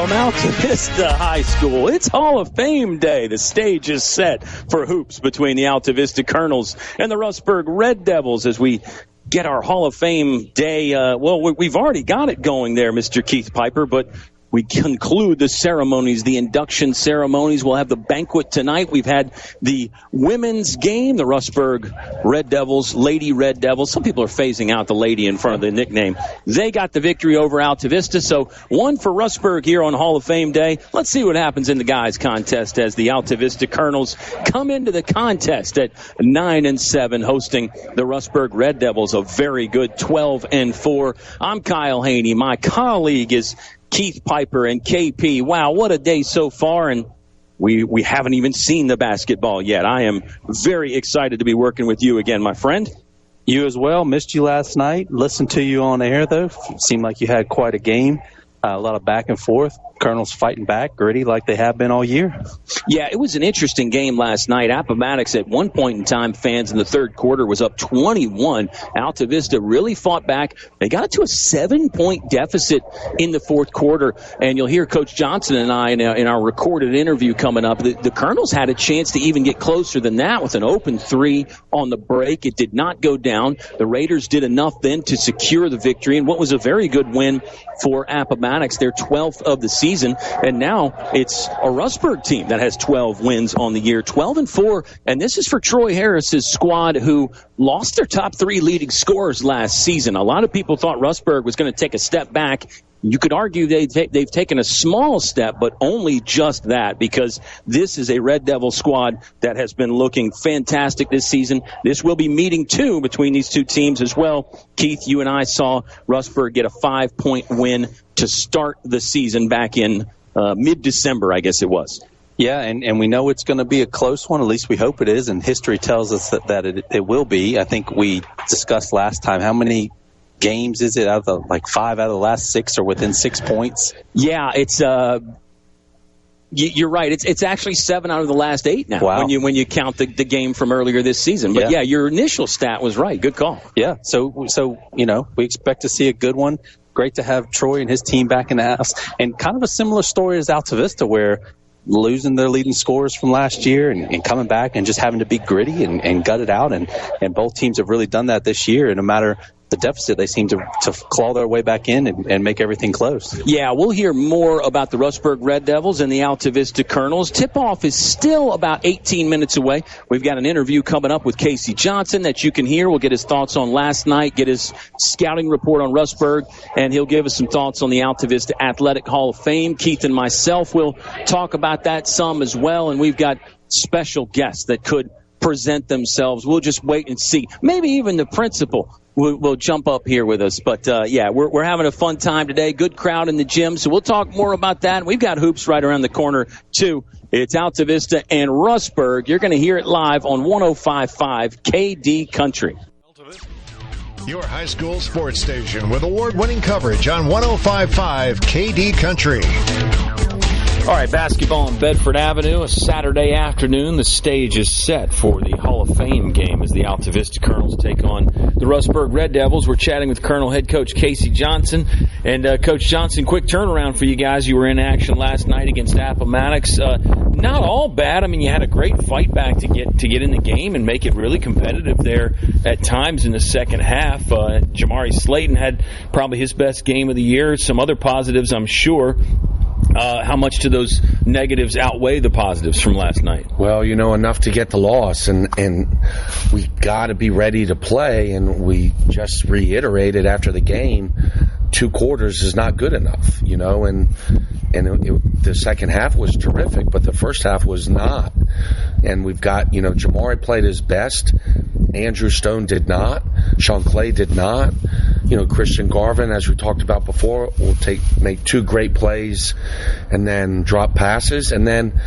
from Altavista High School. It's Hall of Fame Day. The stage is set for hoops between the Altavista Colonels and the Rustburg Red Devils as we get our Hall of Fame Day. We've already got it going there, Mr. Keith Pieper, but we conclude the ceremonies, the induction ceremonies. We'll have the banquet tonight. We've had the women's game, the Rustburg Red Devils, Lady Red Devils. Some people are phasing out the lady in front of the nickname. They got the victory over Altavista. So one for Rustburg here on Hall of Fame Day. Let's see what happens in the guys contest as the Altavista Colonels come into the contest at 9-7, hosting the Rustburg Red Devils, a very good 12-4. I'm Kyle Hoehne. My colleague is Keith Pieper and KP. Wow, what a day so far, and we haven't even seen the basketball yet. I am very excited to be working with you again, my friend. You as well. Missed you last night. Listened to you on air, though. Seemed like you had quite a game. A lot of back and forth. Colonels fighting back, gritty like they have been all year. Yeah, it was an interesting game last night. Appomattox at one point in time, fans in the third quarter, was up 21. Altavista really fought back. They got it to a 7-point deficit in the fourth quarter. And you'll hear Coach Johnson and I in our recorded interview coming up. The Colonels had a chance to even get closer than that with an open three on the break. It did not go down. The Raiders did enough then to secure the victory in what was a very good win for Appomattox, their 12th of the season. And now it's a Rustburg team that has 12 wins on the year, 12-4. And this is for Troy Harris's squad, who lost their top three leading scorers last season. A lot of people thought Rustburg was going to take a step back. You could argue they've taken a small step, but only just that, because this is a Red Devil squad that has been looking fantastic this season. This will be meeting two between these two teams as well. Keith, you and I saw Rustburg get a 5-point win to start the season back in mid-December, I guess it was. Yeah, and we know it's going to be a close one. At least we hope it is, and history tells us that it will be. I think we discussed last time how many games is it out of 5 out of the last 6 are within 6 points? Yeah, it's you're right. It's actually 7 out of the last 8 now. Wow. when you count the game from earlier this season. But yeah, your initial stat was right. Good call. Yeah. So we expect to see a good one. Great to have Troy and his team back in the house, and kind of a similar story as Altavista, where losing their leading scorers from last year and coming back and just having to be gritty and gut it out. And both teams have really done that this year. And no matter the deficit, they seem to claw their way back in and make everything close. Yeah, we'll hear more about the Rustburg Red Devils and the Altavista Colonels. Tip-off is still about 18 minutes away. We've got an interview coming up with Casey Johnson that you can hear. We'll get his thoughts on last night, get his scouting report on Rustburg, and he'll give us some thoughts on the Altavista Athletic Hall of Fame. Keith and myself will talk about that some as well, and we've got special guests that could present themselves. We'll just wait and see. Maybe even the principal will jump up here with us. But, we're having a fun time today. Good crowd in the gym. So we'll talk more about that. We've got hoops right around the corner, too. It's Altavista and Rustburg. You're going to hear it live on 105.5 KD Country. Your high school sports station with award-winning coverage on 105.5 KD Country. All right, basketball on Bedford Avenue, a Saturday afternoon. The stage is set for the Hall of Fame game as the Altavista Colonels take on the Rustburg Red Devils. We're chatting with Colonel head coach Casey Johnson. And, Coach Johnson, quick turnaround for you guys. You were in action last night against Appomattox. Not all bad. I mean, you had a great fight back to get in the game and make it really competitive there at times in the second half. Jamari Slayton had probably his best game of the year. Some other positives, I'm sure. How much do those negatives outweigh the positives from last night? Well, enough to get the loss, and we got to be ready to play, and we just reiterated after the game, 2 quarters is not good enough, and the second half was terrific, but the first half was not. And we've got, Jamari played his best. Andrew Stone did not. Sean Clay did not. Christian Garvin, as we talked about before, will make 2 great plays and then drop passes. And then,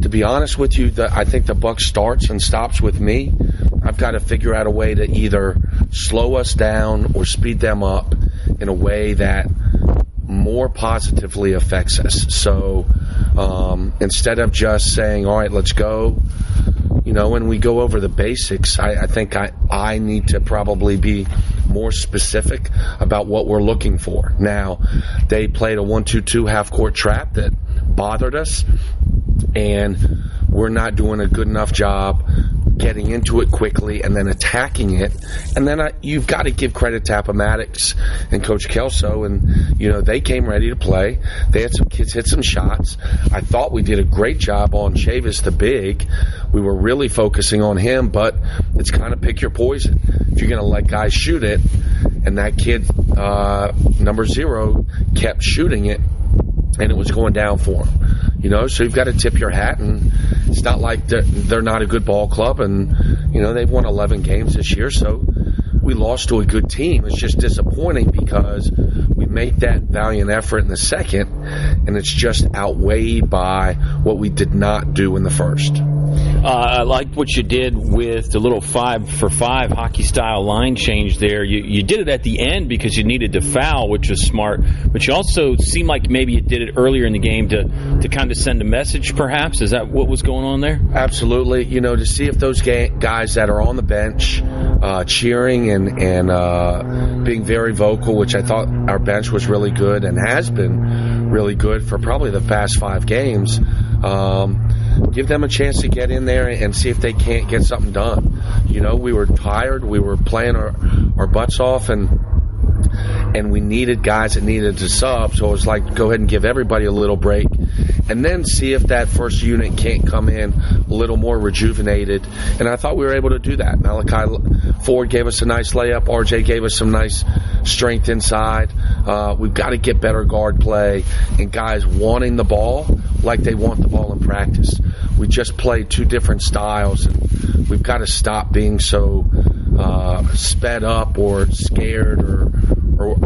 to be honest with you, I think the buck starts and stops with me. I've got to figure out a way to either slow us down or speed them up in a way that more positively affects us. So instead of just saying, all right, let's go, when we go over the basics, I think I need to probably be more specific about what we're looking for. Now, they played a 1-2-2 half-court trap that bothered us, and we're not doing a good enough job getting into it quickly and then attacking it. And then you've got to give credit to Appomattox and Coach Kelso, and they came ready to play. They had some kids hit some shots. I thought we did a great job on Chavis the big. We were really focusing on him, but it's kind of pick your poison. If you're going to let guys shoot it, and that kid, number 0, kept shooting it, and it was going down for him. So you've got to tip your hat, and it's not like they're not a good ball club, and they've won 11 games this year, so we lost to a good team. It's just disappointing because we made that valiant effort in the second, and it's just outweighed by what we did not do in the first. I liked what you did with the little 5-for-5 hockey-style line change there. You did it at the end because you needed to foul, which was smart. But you also seemed like maybe you did it earlier in the game to kind of send a message, perhaps. Is that what was going on there? Absolutely. To see if those guys that are on the bench cheering and being very vocal, which I thought our bench was really good and has been really good for probably the past 5 games, give them a chance to get in there and see if they can't get something done. We were tired. We were playing our butts off, and we needed guys that needed to sub. So it was like, go ahead and give everybody a little break, and then see if that first unit can't come in a little more rejuvenated. And I thought we were able to do that. Malachi Ford gave us a nice layup. RJ gave us some nice strength inside. We've got to get better guard play and guys wanting the ball like they want the ball in practice. We just play 2 different styles, and we've got to stop being so sped up or scared or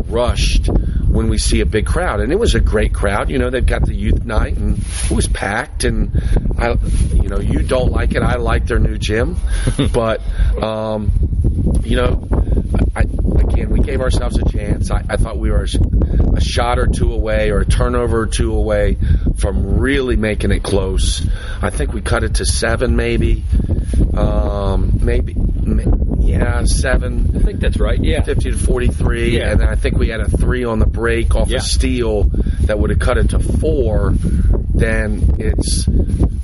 rushed when we see a big crowd. And it was a great crowd. They've got the youth night, and it was packed, and you don't like it. I like their new gym, but again, we gave ourselves a chance. I thought we were a shot or 2 away, or a turnover or 2 away from really making it close. I think we cut it to 7, maybe. Yeah, 7. I think that's right. Yeah, 50-43, yeah. And then I think we had a 3 on the break off a steal that would have cut it to 4. Then it's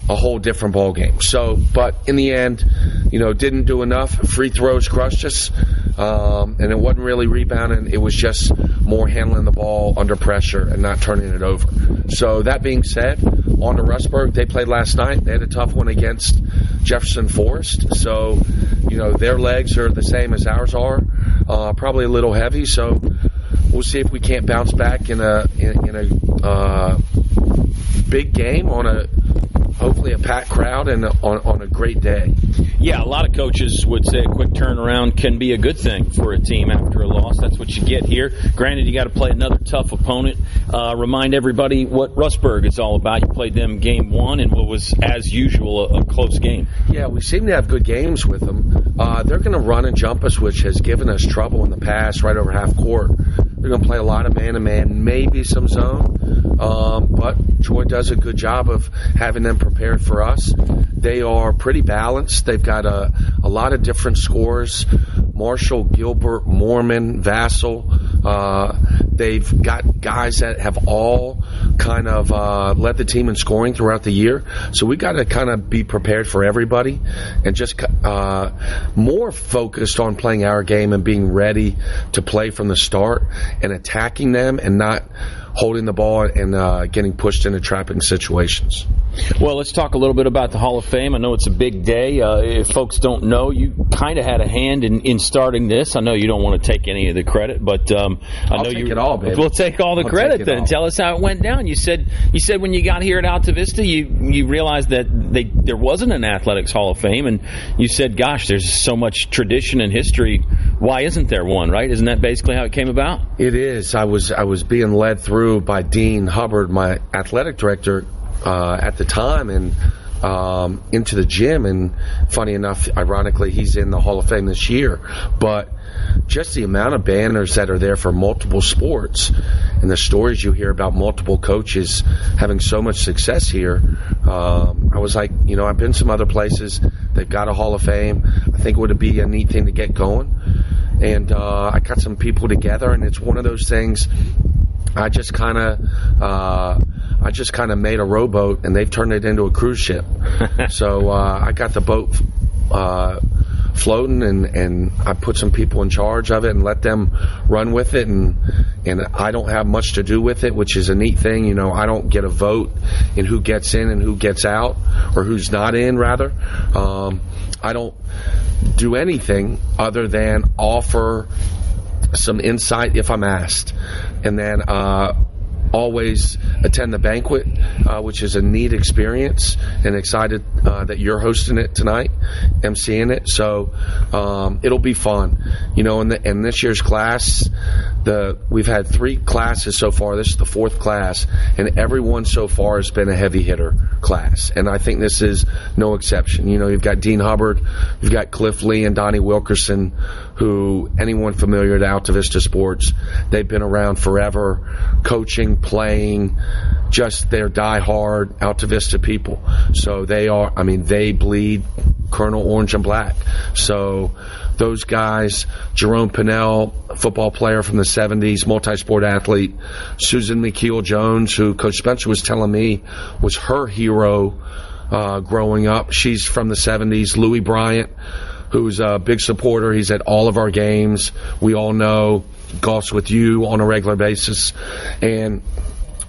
a whole different ball game. So, but in the end, didn't do enough. Free throws crushed us, and it wasn't really rebounding. It was just more handling the ball under pressure and not turning it over. So that being said, on to Rustburg. They played last night. They had a tough one against Jefferson Forest. So, their legs are the same as ours are, probably a little heavy. So we'll see if we can't bounce back in a big game on hopefully a packed crowd and on a great day. Yeah, a lot of coaches would say a quick turnaround can be a good thing for a team after a loss. That's what you get here. Granted, you got to play another tough opponent. Remind everybody what Rustburg is all about. You played them game 1 in what was, as usual, a close game. Yeah, we seem to have good games with them. They're going to run and jump us, which has given us trouble in the past, right over half court. They're going to play a lot of man-to-man, maybe some zone. But Troy does a good job of having them prepared for us. They are pretty balanced. They've got a lot of different scores. Marshall, Gilbert, Mormon, Vassal. They've got guys that have all kind of led the team in scoring throughout the year. So we got to kind of be prepared for everybody and just more focused on playing our game and being ready to play from the start and attacking them and not holding the ball and getting pushed into trapping situations. Well, let's talk a little bit about the Hall of Fame. I know it's a big day. If folks don't know, you kind of had a hand in starting this. I know you don't want to take any of the credit, but I know take it all, baby. We'll take all the credit then. Tell us how it went down. You said when you got here at Altavista, you realized that there wasn't an Athletics Hall of Fame, and you said, "Gosh, there's so much tradition and history. Why isn't there one?" Right? Isn't that basically how it came about? It is. I was being led through by Dean Hubbard, my athletic director at the time, and into the gym. And funny enough, ironically, he's in the Hall of Fame this year. But just the amount of banners that are there for multiple sports and the stories you hear about multiple coaches having so much success here, I was like, I've been some other places. They've got a Hall of Fame. I think it would be a neat thing to get going. and I got some people together, and it's one of those things. I just kind of made a rowboat, and they've turned it into a cruise ship. So I got the boat floating, and I put some people in charge of it and let them run with it, and I don't have much to do with it, which is a neat thing. You know, I don't get a vote in who gets in and who gets out, or who's not in, rather. I don't do anything other than offer some insight if I'm asked, and then always attend the banquet, which is a neat experience, and excited that you're hosting it tonight, emceeing it. So it'll be fun. You know, in this year's class, we've had 3 classes so far. This is the 4th class, and everyone so far has been a heavy hitter class, and I think this is no exception. You know, you've got Dean Hubbard, you've got Cliff Lee and Donnie Wilkerson, who, anyone familiar to Altavista sports, they've been around forever, coaching, playing, just they're diehard Altavista people. So they bleed Colonel Orange and Black. So those guys, Jerome Pinnell, football player from the 70s, multi-sport athlete, Susan McKeel-Jones, who Coach Spencer was telling me was her hero growing up. She's from the 70s. Louis Bryant, who's a big supporter. He's at all of our games. We all know, golfs with you on a regular basis. And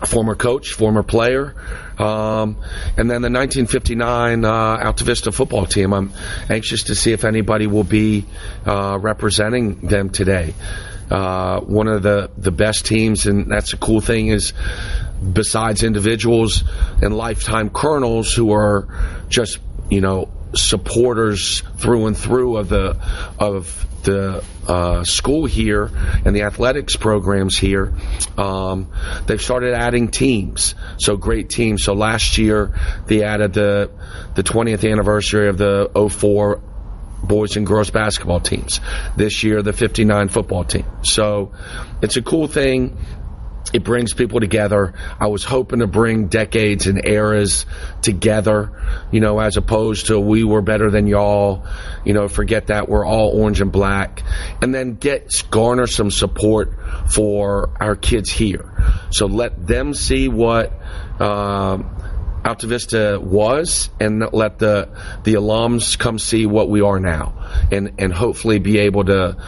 former coach, former player. And then the 1959 Altavista football team. I'm anxious to see if anybody will be representing them today. One of the best teams, and that's a cool thing, is besides individuals and lifetime colonels who are just, you know, supporters through and through of the school here and the athletics programs here. They've started adding teams, so great teams. So last year they added the 20th anniversary of the 04 boys and girls basketball teams. This year the 59 football team. So it's a cool thing. It brings people together. I was hoping to bring decades and eras together, you know, as opposed to we were better than y'all, you know, forget that, we're all orange and black, and then garner some support for our kids here. So let them see what Altavista was, and let the alums come see what we are now, and hopefully be able to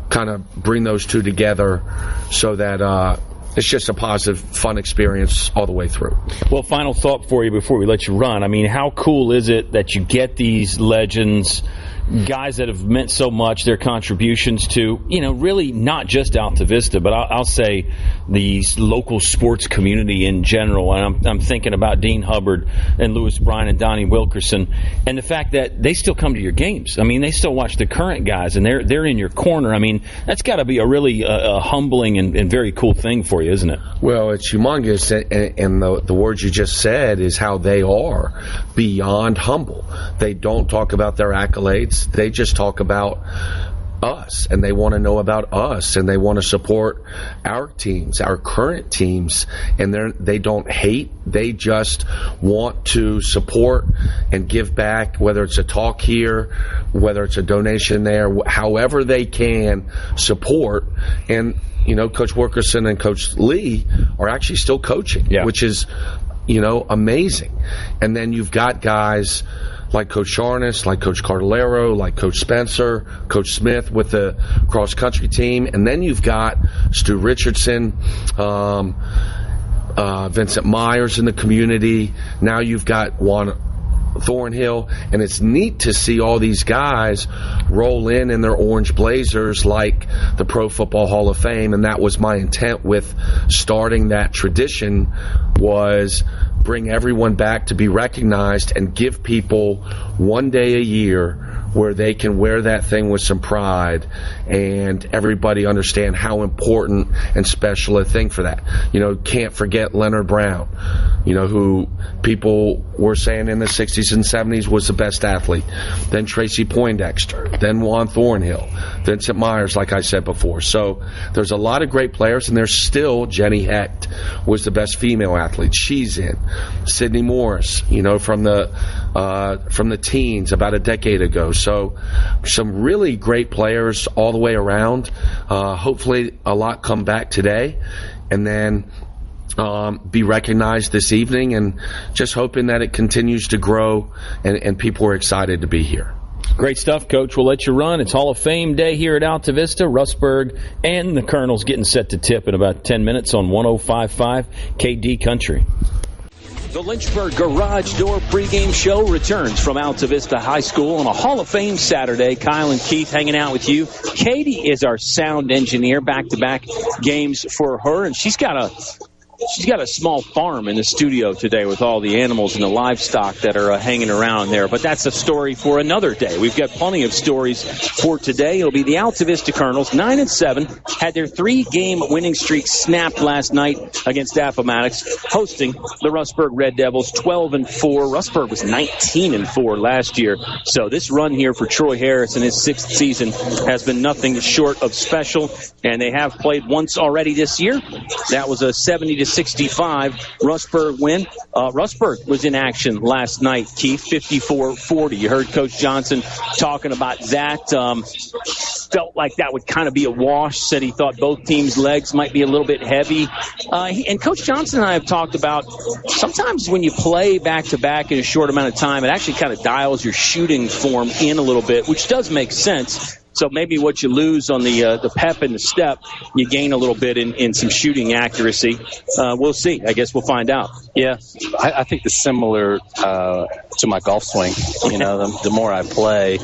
kind of bring those two together so that it's just a positive, fun experience all the way through. Well, final thought for you before we let you run. I mean, how cool is it that you get these legends, guys that have meant so much, their contributions to, you know, really not just Altavista, but I'll say the local sports community in general. And I'm thinking about Dean Hubbard and Louis Bryan and Donnie Wilkerson, and the fact that they still come to your games. I mean, they still watch the current guys, and they're in your corner. I mean, that's got to be a really humbling and very cool thing for you, isn't it? Well, it's humongous, and the words you just said is how they are beyond humble. They don't talk about their accolades. They just talk about us, and they want to know about us, and they want to support our teams, our current teams, and they don't hate. They just want to support and give back, whether it's a talk here, whether it's a donation there, however they can support. And, you know, Coach Wilkerson and Coach Lee are actually still coaching, which is, you know, amazing. And then you've got guys like Coach Sharness, like Coach Cardellaro, like Coach Spencer, Coach Smith with the cross-country team. And then you've got Stu Richardson, Vincent Myers in the community. Now you've got Juan Thornhill, and it's neat to see all these guys roll in their orange blazers like the Pro Football Hall of Fame. And that was my intent with starting that tradition, was bring everyone back to be recognized and give people one day a year where they can wear that thing with some pride, and everybody understand how important and special a thing for that. You know, can't forget Leonard Brown, you know, who people were saying in the 60s and 70s was the best athlete. Then Tracy Poindexter, then Juan Thornhill. Vincent Myers, like I said before. So there's a lot of great players, and there's still Jenny Hecht was the best female athlete. She's in. Sydney Morris, from the teens about a decade ago. So some really great players all the way around. Hopefully a lot come back today, and then be recognized this evening, and just hoping that it continues to grow and people are excited to be here. Great stuff, Coach. We'll let you run. It's Hall of Fame Day here at Altavista. Rustburg and the Colonels getting set to tip in about 10 minutes on 105.5 KD Country. The Lynchburg Garage Door pregame show returns from Altavista High School on a Hall of Fame Saturday. Kyle and Keith hanging out with you. Katie is our sound engineer, back-to-back games for her, and she's got a small farm in the studio today with all the animals and the livestock that are hanging around there. But that's a story for another day. We've got plenty of stories for today. It'll be the Altavista Colonels, 9-7, had their 3-game winning streak snapped last night against Appomattox, hosting the Rustburg Red Devils, 12-4. Rustburg was 19-4 last year. So this run here for Troy Harris in his 6th season has been nothing short of special. And they have played once already this year. That was a 70-65 Rustburg win. Rustburg was in action last night, Keith, 54-40. You heard Coach Johnson talking about that. Felt like that would kind of be a wash. Said he thought both teams' legs might be a little bit heavy. And Coach Johnson and I have talked about sometimes when you play back-to-back in a short amount of time, it actually kind of dials your shooting form in a little bit, which does make sense. So maybe what you lose on the pep and the step, you gain a little bit in some shooting accuracy. We'll see. I guess we'll find out. Yeah, I think it's similar to my golf swing. The more I play,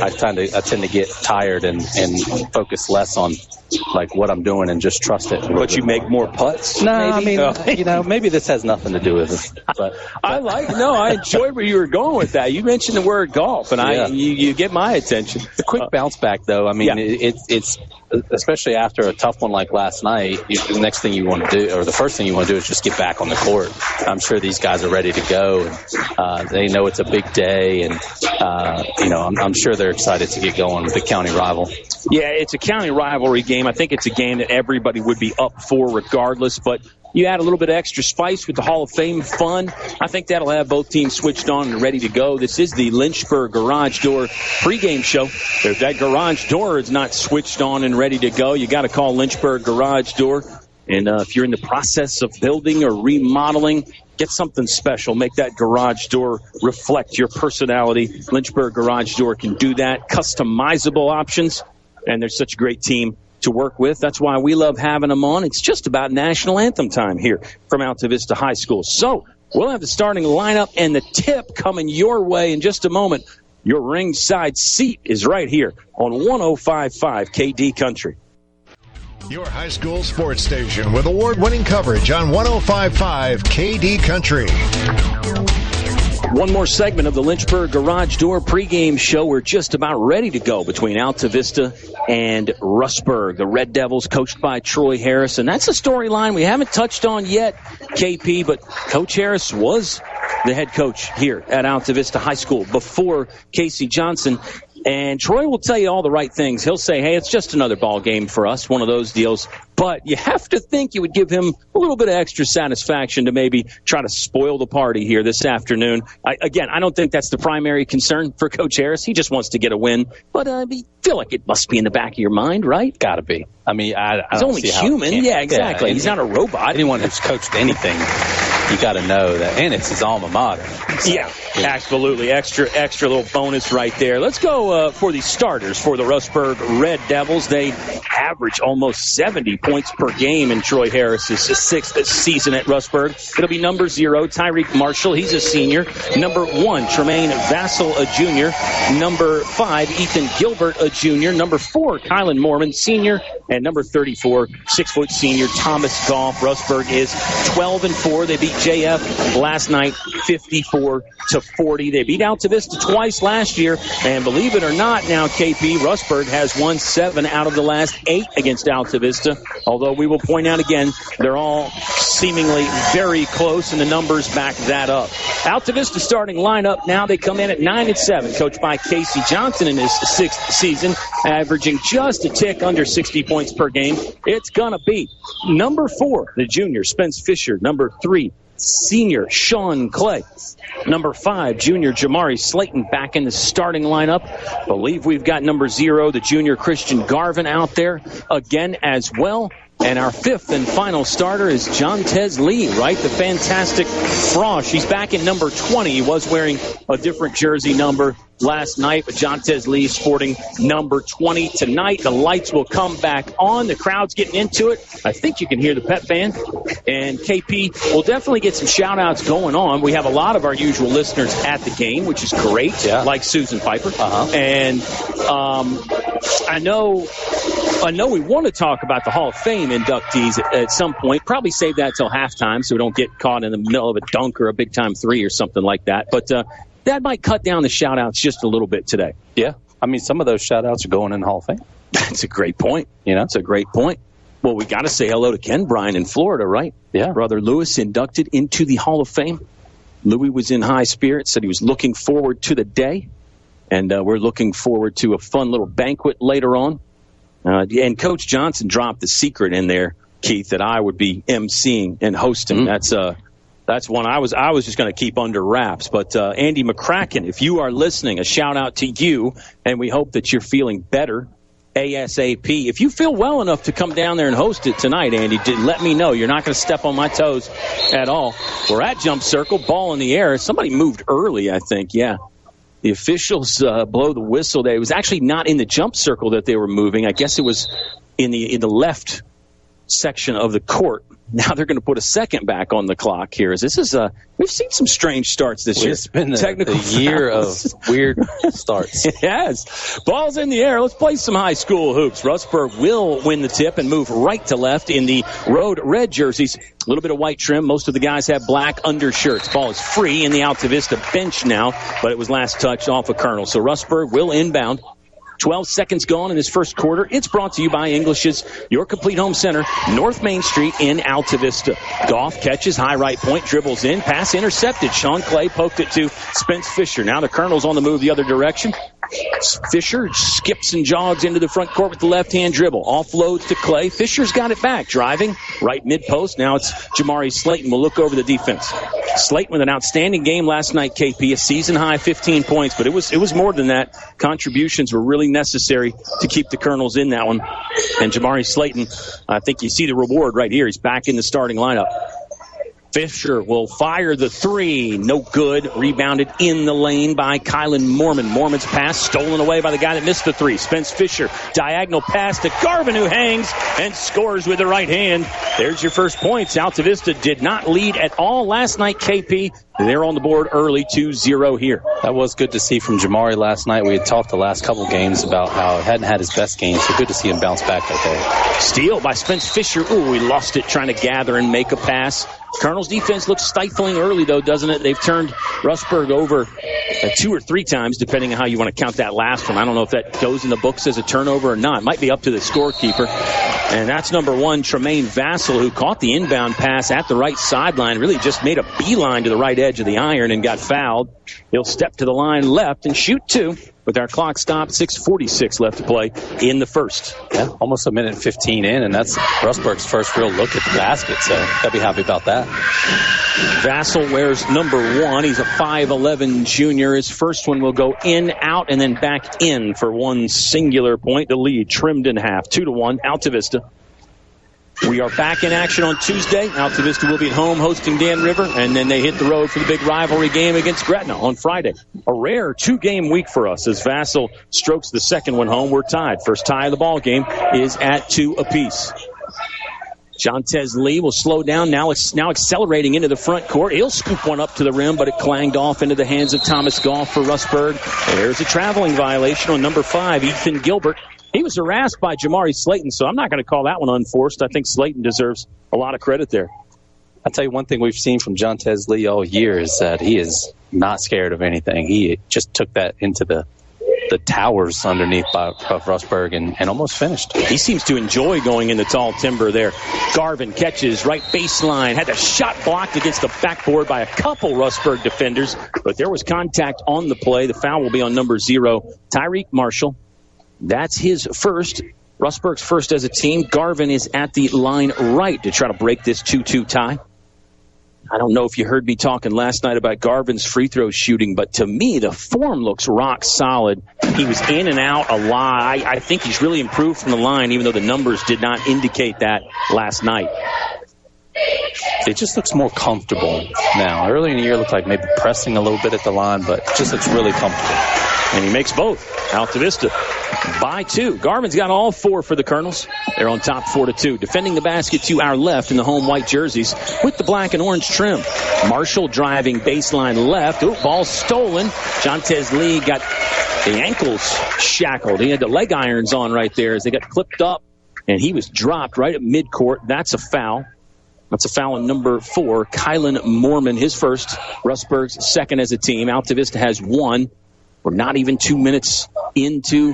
I tend to get tired and focus less on like what I'm doing and just trust it. But you make more putts? No, maybe? I mean, maybe this has nothing to do with it. But I enjoyed where you were going with that. You mentioned the word golf, and you get my attention. The quick bounce back, though. I mean, it's especially after a tough one like last night. The next thing you want to do, or the first thing you want to do, is just get back on the court. I'm sure these guys are ready to go. And, they know it's a big day, and I'm sure they're excited to get going with the county rival. Yeah, it's a county rivalry game. I think it's a game that everybody would be up for regardless, but you add a little bit of extra spice with the Hall of Fame fun. I think that'll have both teams switched on and ready to go. This is the Lynchburg Garage Door pregame show. If that garage door is not switched on and ready to go, you got to call Lynchburg Garage Door. And if you're in the process of building or remodeling, get something special. Make that garage door reflect your personality. Lynchburg Garage Door can do that. Customizable options. And they're such a great team to work with. That's why we love having them on. It's just about national anthem time here from Altavista High School. So we'll have the starting lineup and the tip coming your way in just a moment. Your ringside seat is right here on 105.5 KD Country. Your high school sports station with award-winning coverage on 105.5 KD Country. One more segment of the Lynchburg Garage Door pregame show. We're just about ready to go between Altavista and Rustburg. The Red Devils, coached by Troy Harris. And that's a storyline we haven't touched on yet, KP, but Coach Harris was the head coach here at Altavista High School before Casey Johnson. And Troy will tell you all the right things. He'll say, hey, it's just another ball game for us, one of those deals. But you have to think you would give him a little bit of extra satisfaction to maybe try to spoil the party here this afternoon. I don't think that's the primary concern for Coach Harris. He just wants to get a win. But I feel like it must be in the back of your mind, right? Got to be. I mean, he's only human. Yeah, exactly. He's not a robot. Anyone who's coached anything, you got to know that. And it's his alma mater. So, yeah, absolutely. Extra little bonus right there. Let's go for the starters for the Rustburg Red Devils. They average almost 70 points per game in Troy Harris's 6th season at Rustburg. It'll be number 0, Tyreek Marshall. He's a senior. Number 1, Tremaine Vassell, a junior. Number 5, Ethan Gilbert, a junior. Number 4, Kylan Mormon, senior. And number 34, 6-foot senior Thomas Goff. Rustburg is 12-4. They beat JF last night 54-40. They beat Altavista twice last year. And believe it or not now, KP, Rustburg has won 7 out of the last 8 8 against Altavista, although we will point out again, they're all seemingly very close, and the numbers back that up. Altavista starting lineup now, they come in at 9-7, coached by Casey Johnson in his 6th season, averaging just a tick under 60 points per game. It's going to be number 4, the junior, Spence Fisher. Number 3, senior Sean Clay. Number 5, junior Jamari Slayton back in the starting lineup. Believe we've got number 0, the junior Christian Garvin out there again as well. And our 5th and final starter is Jontez Lee, right? The fantastic Frosh. He's back in number 20. He was wearing a different jersey number last night, but Jontez Lee sporting number 20 tonight. The lights will come back on. The crowd's getting into it. I think you can hear the pep band. And KP will definitely get some shout-outs going on. We have a lot of our usual listeners at the game, which is great, like Susan Pieper. And I know we want to talk about the Hall of Fame inductees at some point. Probably save that till halftime so we don't get caught in the middle of a dunk or a big-time 3 or something like that. But that might cut down the shout-outs just a little bit today. Yeah. I mean, some of those shout-outs are going in the Hall of Fame. That's a great point. It's a great point. Well, we got to say hello to Ken Bryan in Florida, right? Yeah. Brother Lewis inducted into the Hall of Fame. Louis was in high spirits, said he was looking forward to the day. And we're looking forward to a fun little banquet later on. And Coach Johnson dropped the secret in there, Keith, that I would be emceeing and hosting. That's one I was just going to keep under wraps. But Andy McCracken, if you are listening, a shout out to you, and we hope that you're feeling better ASAP. If you feel well enough to come down there and host it tonight, Andy, let me know. You're not going to step on my toes at all. We're at Jump Circle, ball in the air. Somebody moved early, I think. Yeah. The officials blow the whistle. It was actually not in the jump circle that they were moving. I guess it was in the left section of the court. Now they're going to put a second back on the clock here. We've seen some strange starts this year. It's been a year of weird starts. It has. Ball's in the air. Let's play some high school hoops. Rustburg will win the tip and move right to left in the road red jerseys. A little bit of white trim. Most of the guys have black undershirts. Ball is free in the Altavista bench now, but it was last touched off of Colonel. So Rustburg will inbound. 12 seconds gone in this first quarter. It's brought to you by English's Your Complete Home Center, North Main Street in Altavista. Goff catches, high right point, dribbles in, pass intercepted. Sean Clay poked it to Spence Fisher. Now the Colonel's on the move the other direction. Fisher skips and jogs into the front court with the left-hand dribble. Offloads to Clay. Fisher's got it back. Driving, right mid-post. Now it's Jamari Slayton. We'll look over the defense. Slayton with an outstanding game last night, KP. A season-high 15 points, but it was more than that. Contributions were really necessary to keep the Colonels in that one. And Jamari Slayton, I think you see the reward right here. He's back in the starting lineup. Fisher will fire the 3. No good. Rebounded in the lane by Kylan Mormon. Mormon's pass stolen away by the guy that missed the 3. Spence Fisher. Diagonal pass to Garvin, who hangs and scores with the right hand. There's your first points. Altavista did not lead at all last night, KP. They're on the board early, 2-0 here. That was good to see from Jamari last night. We had talked the last couple games about how he hadn't had his best game, so good to see him bounce back that day. Steal by Spence Fisher. Ooh, he lost it trying to gather and make a pass. Colonel's defense looks stifling early, though, doesn't it? They've turned Rustburg over 2 or 3 times, depending on how you want to count that last one. I don't know if that goes in the books as a turnover or not. It might be up to the scorekeeper. And that's number 1, Tremaine Vassell, who caught the inbound pass at the right sideline, really just made a beeline to the right edge of the iron and got fouled. He'll step to the line left and shoot 2. With our clock stopped, 6:46 left to play in the first. Yeah, almost a minute and 15 in, and that's Rustburg's first real look at the basket, so gotta be happy about that. Vassell wears number 1. He's a 5'11 junior. His first one will go in, out, and then back in for one singular point. The lead trimmed in half, 2-1, Altavista. We are back in action on Tuesday. Altavista will be at home hosting Dan River, and then they hit the road for the big rivalry game against Gretna on Friday. A rare 2-game week for us as Vassell strokes the second one home. We're tied. First tie of the ball game is at 2 apiece. Jontez Lee will slow down, now accelerating into the front court. He'll scoop one up to the rim, but it clanged off into the hands of Thomas Goff for Rustburg. There's a traveling violation on number 5, Ethan Gilbert. He was harassed by Jamari Slayton, so I'm not going to call that one unforced. I think Slayton deserves a lot of credit there. I'll tell you one thing we've seen from Jontez Lee all year is that he is not scared of anything. He just took that into the the towers underneath of Rustburg and almost finished. He seems to enjoy going in the tall timber there. Garvin catches right baseline, had a shot blocked against the backboard by a couple Rustburg defenders, but there was contact on the play. The foul will be on number 0, Tyreek Marshall. That's his first. Rustburg's first as a team. Garvin is at the line right to try to break this 2-2 tie. I don't know if you heard me talking last night about Garvin's free throw shooting, but to me, the form looks rock solid. He was in and out a lot. I think he's really improved from the line, even though the numbers did not indicate that last night. It just looks more comfortable now. Earlier in the year, it looked like maybe pressing a little bit at the line, but it just looks really comfortable. And he makes both. Altavista by 2. Garvin's got all 4 for the Colonels. They're on top 4-2. Defending the basket to our left in the home white jerseys with the black and orange trim. Marshall driving baseline left. Ooh, ball stolen. Jontez Lee got the ankles shackled. He had the leg irons on right there as they got clipped up, and he was dropped right at midcourt. That's a foul. That's a foul on number 4, Kylan Mormon, his first. Rustburg's second as a team. Altavista has 1. We're not even 2 minutes into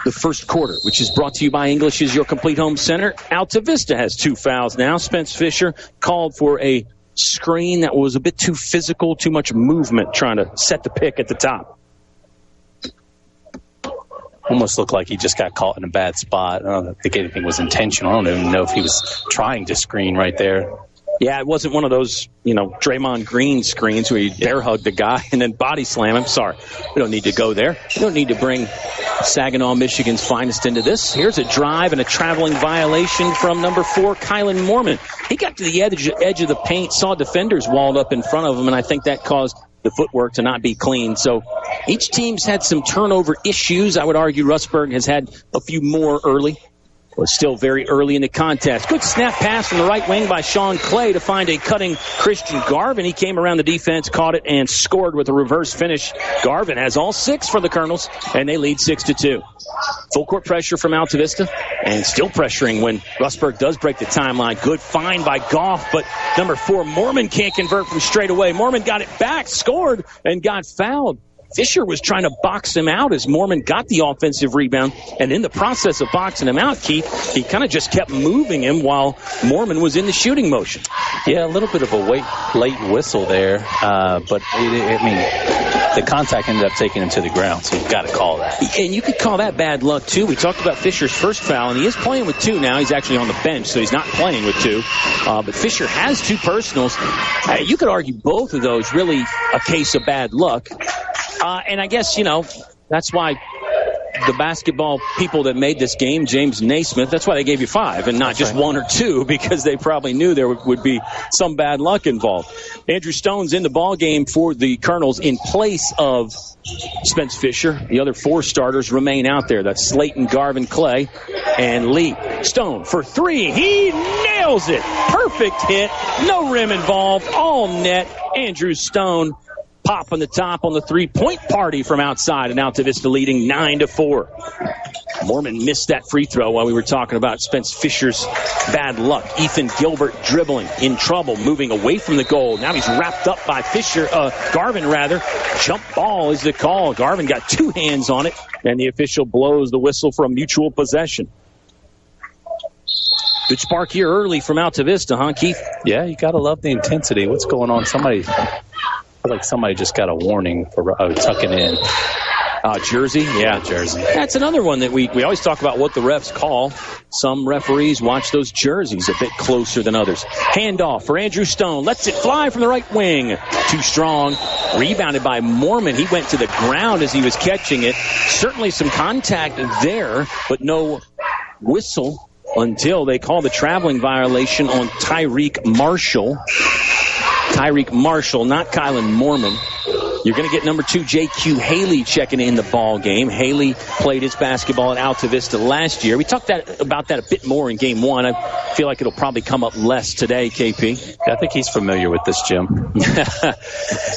the first quarter, which is brought to you by English is Your Complete Home Center. Altavista has 2 fouls now. Spence Fisher called for a screen that was a bit too physical, too much movement, trying to set the pick at the top. Almost looked like he just got caught in a bad spot. I don't think anything was intentional. I don't even know if he was trying to screen right there. Yeah, it wasn't one of those, Draymond Green screens where you bear hug the guy and then body slam him. Sorry, we don't need to go there. We don't need to bring Saginaw, Michigan's finest into this. Here's a drive and a traveling violation from number 4, Kylan Mormon. He got to the edge of the paint, saw defenders walled up in front of him, and I think that caused the footwork to not be clean. So each team's had some turnover issues. I would argue Rustburg has had a few more early. Was still very early in the contest. Good snap pass from the right wing by Sean Clay to find a cutting Christian Garvin. He came around the defense, caught it, and scored with a reverse finish. Garvin has all 6 for the Colonels, and they lead 6-2. Full court pressure from Altavista, and still pressuring when Rustburg does break the timeline. Good find by Goff, but number 4, Mormon, can't convert from straight away. Mormon got it back, scored, and got fouled. Fisher was trying to box him out as Mormon got the offensive rebound. And in the process of boxing him out, Keith, he kind of just kept moving him while Mormon was in the shooting motion. Yeah, a little bit of a late whistle there. But, the contact ended up taking him to the ground, so you've got to call that. And you could call that bad luck, too. We talked about Fisher's first foul, and he is playing with 2 now. He's actually on the bench, so he's not playing with 2. But Fisher has 2 personals. You could argue both of those really a case of bad luck. And I guess, that's why the basketball people that made this game, James Naismith, that's why they gave you 5 and not just 1 or 2, because they probably knew there would be some bad luck involved. Andrew Stone's in the ball game for the Colonels in place of Spence Fisher. The other 4 starters remain out there. That's Slayton, Garvin, Clay, and Lee. Stone for 3. He nails it. Perfect hit. No rim involved. All net. Andrew Stone pop on the top on the 3-point party from outside, and Altavista leading 9-4. Mormon missed that free throw while we were talking about Spence Fisher's bad luck. Ethan Gilbert dribbling, in trouble, moving away from the goal. Now he's wrapped up by Garvin rather. Jump ball is the call. Garvin got 2 hands on it, and the official blows the whistle for a mutual possession. Good spark here early from Altavista, huh, Keith? Yeah, you got to love the intensity. What's going on? I feel like somebody just got a warning for tucking in. Jersey? Yeah, Jersey. That's another one that we always talk about what the refs call. Some referees watch those jerseys a bit closer than others. Handoff for Andrew Stone. Lets it fly from the right wing. Too strong. Rebounded by Mormon. He went to the ground as he was catching it. Certainly some contact there, but no whistle until they call the traveling violation on Tyreek Marshall. Tyreek Marshall, not Kylan Mormon. You're going to get number 2, J.Q. Haley, checking in the ball game. Haley played his basketball at Altavista last year. We talked about that a bit more in Game 1. I feel like it'll probably come up less today, KP. I think he's familiar with this, Jim.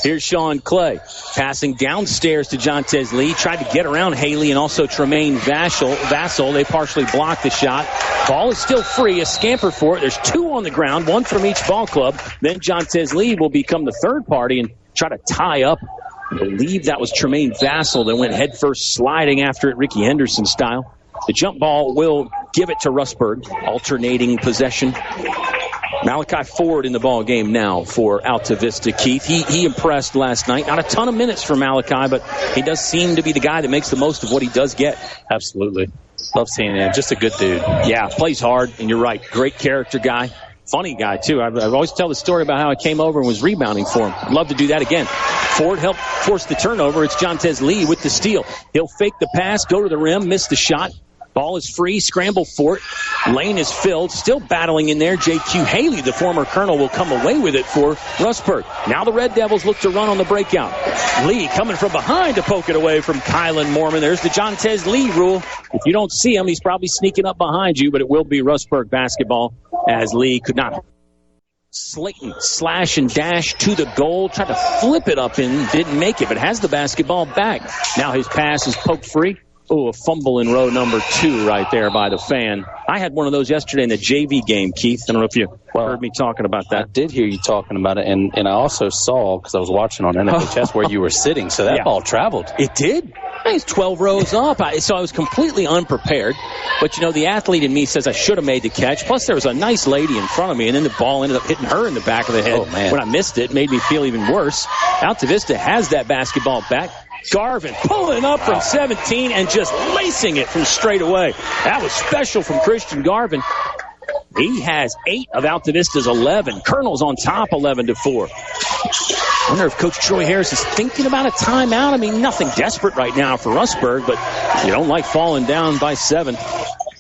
Here's Sean Clay passing downstairs to Jontez Lee. Tried to get around Haley and also Tremaine Vassell. They partially blocked the shot. Ball is still free. A scamper for it. There's 2 on the ground, 1 from each ball club. Then Jontez Lee will become the third party and try to tie up I believe that was Tremaine Vassell that went headfirst sliding after it, Ricky Henderson style. The jump ball will give it to Rustburg, alternating possession. Malachi Ford in the ball game now for Altavista. Keith, he impressed last night. Not a ton of minutes for Malachi, but he does seem to be the guy that makes the most of what he does get. Absolutely. Love seeing him. Just a good dude. Yeah, plays hard, and you're right. Great character guy. Funny guy, too. I've always tell the story about how I came over and was rebounding for him. I'd love to do that again. Ford helped force the turnover. It's Jontez Lee with the steal. He'll fake the pass, go to the rim, miss the shot. Ball is free, scramble for it. Lane is filled, still battling in there. J.Q. Haley, the former Colonel, will come away with it for Rustburg. Now the Red Devils look to run on the breakout. Lee coming from behind to poke it away from Kylan Mormon. There's the Jontez Lee rule. If you don't see him, he's probably sneaking up behind you, but it will be Rustburg basketball as Lee could not. Slayton slash and dash to the goal, tried to flip it up and didn't make it, but has the basketball back. Now his pass is poked free. Oh, a fumble in row number 2 right there by the fan. I had one of those yesterday in the JV game, Keith. I don't know if you heard me talking about that. I did hear you talking about it, and I also saw, because I was watching on NFHS, where you were sitting, so that ball traveled. It did. It's 12 rows up, so I was completely unprepared. But, the athlete in me says I should have made the catch. Plus, there was a nice lady in front of me, and then the ball ended up hitting her in the back of the head. Oh, man. When I missed it, made me feel even worse. Altavista has that basketball back. Garvin pulling up from 17 and just lacing it from straight away. That was special from Christian Garvin. He has 8 of Altavista's 11. Colonel's on top 11-4. I wonder if Coach Troy Harris is thinking about a timeout. I mean, nothing desperate right now for Rustburg, but you don't like falling down by 7.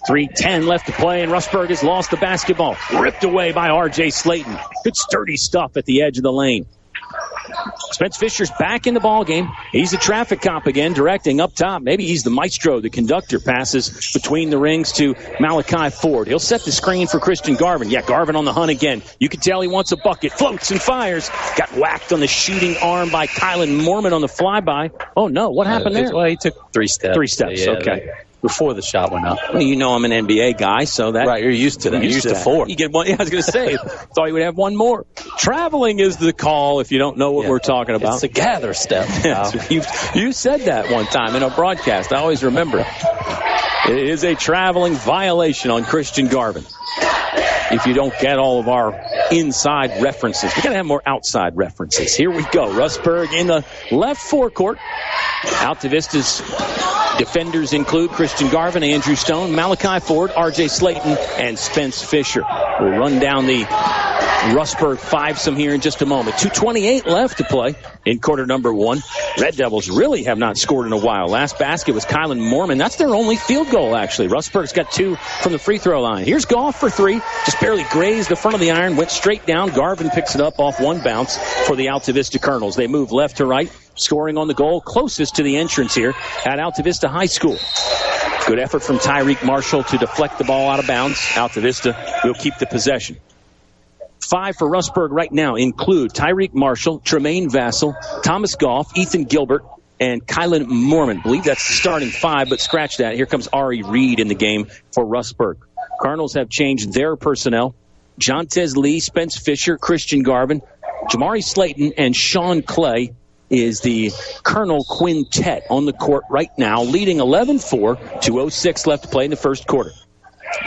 3:10 left to play, and Rustburg has lost the basketball. Ripped away by R.J. Slayton. Good sturdy stuff at the edge of the lane. Spence Fisher's back in the ball game. He's the traffic cop again, directing up top. Maybe he's the maestro, the conductor. Passes between the rings to Malachi Ford. He'll set the screen for Christian Garvin. Yeah, Garvin on the hunt again. You can tell he wants a bucket. Floats and fires. Got whacked on the shooting arm by Kylan Mormon on the flyby. Oh, no. What happened there? Well, he took 3 steps. 3 steps, okay. Before the shot went up. Well, I'm an NBA guy, so that... Right, you're used to that. You're used to 4. You get one. Yeah, I was going to say, thought you would have one more. Traveling is the call if you don't know what we're talking about. It's a gather step. You said that one time in a broadcast. I always remember it. It is a traveling violation on Christian Garvin. If you don't get all of our inside references, we got to have more outside references. Here we go. Rustburg in the left forecourt. Altavista's defenders include Christian Garvin, Andrew Stone, Malachi Ford, R.J. Slayton, and Spence Fisher. We'll run down the Rustburg 5-some here in just a moment. 2:28 left to play in quarter number 1. Red Devils really have not scored in a while. Last basket was Kylan Mormon. That's their only field goal, actually. Rustburg's got 2 from the free throw line. Here's Goff for 3. Just barely grazed the front of the iron, went straight down. Garvin picks it up off one bounce for the Altavista Colonels. They move left to right, scoring on the goal closest to the entrance here at Altavista High School. Good effort from Tyreek Marshall to deflect the ball out of bounds. Altavista will keep the possession. 5 for Rustburg right now include Tyreek Marshall, Tremaine Vassell, Thomas Goff, Ethan Gilbert, and Kylan Mormon. I believe that's the starting 5, but scratch that. Here comes Ari Reed in the game for Rustburg. Cardinals have changed their personnel. Jontez Lee, Spence Fisher, Christian Garvin, Jamari Slayton, and Sean Clay is the Colonel Quintet on the court right now, leading 11-4, 2:06 left to play in the first quarter.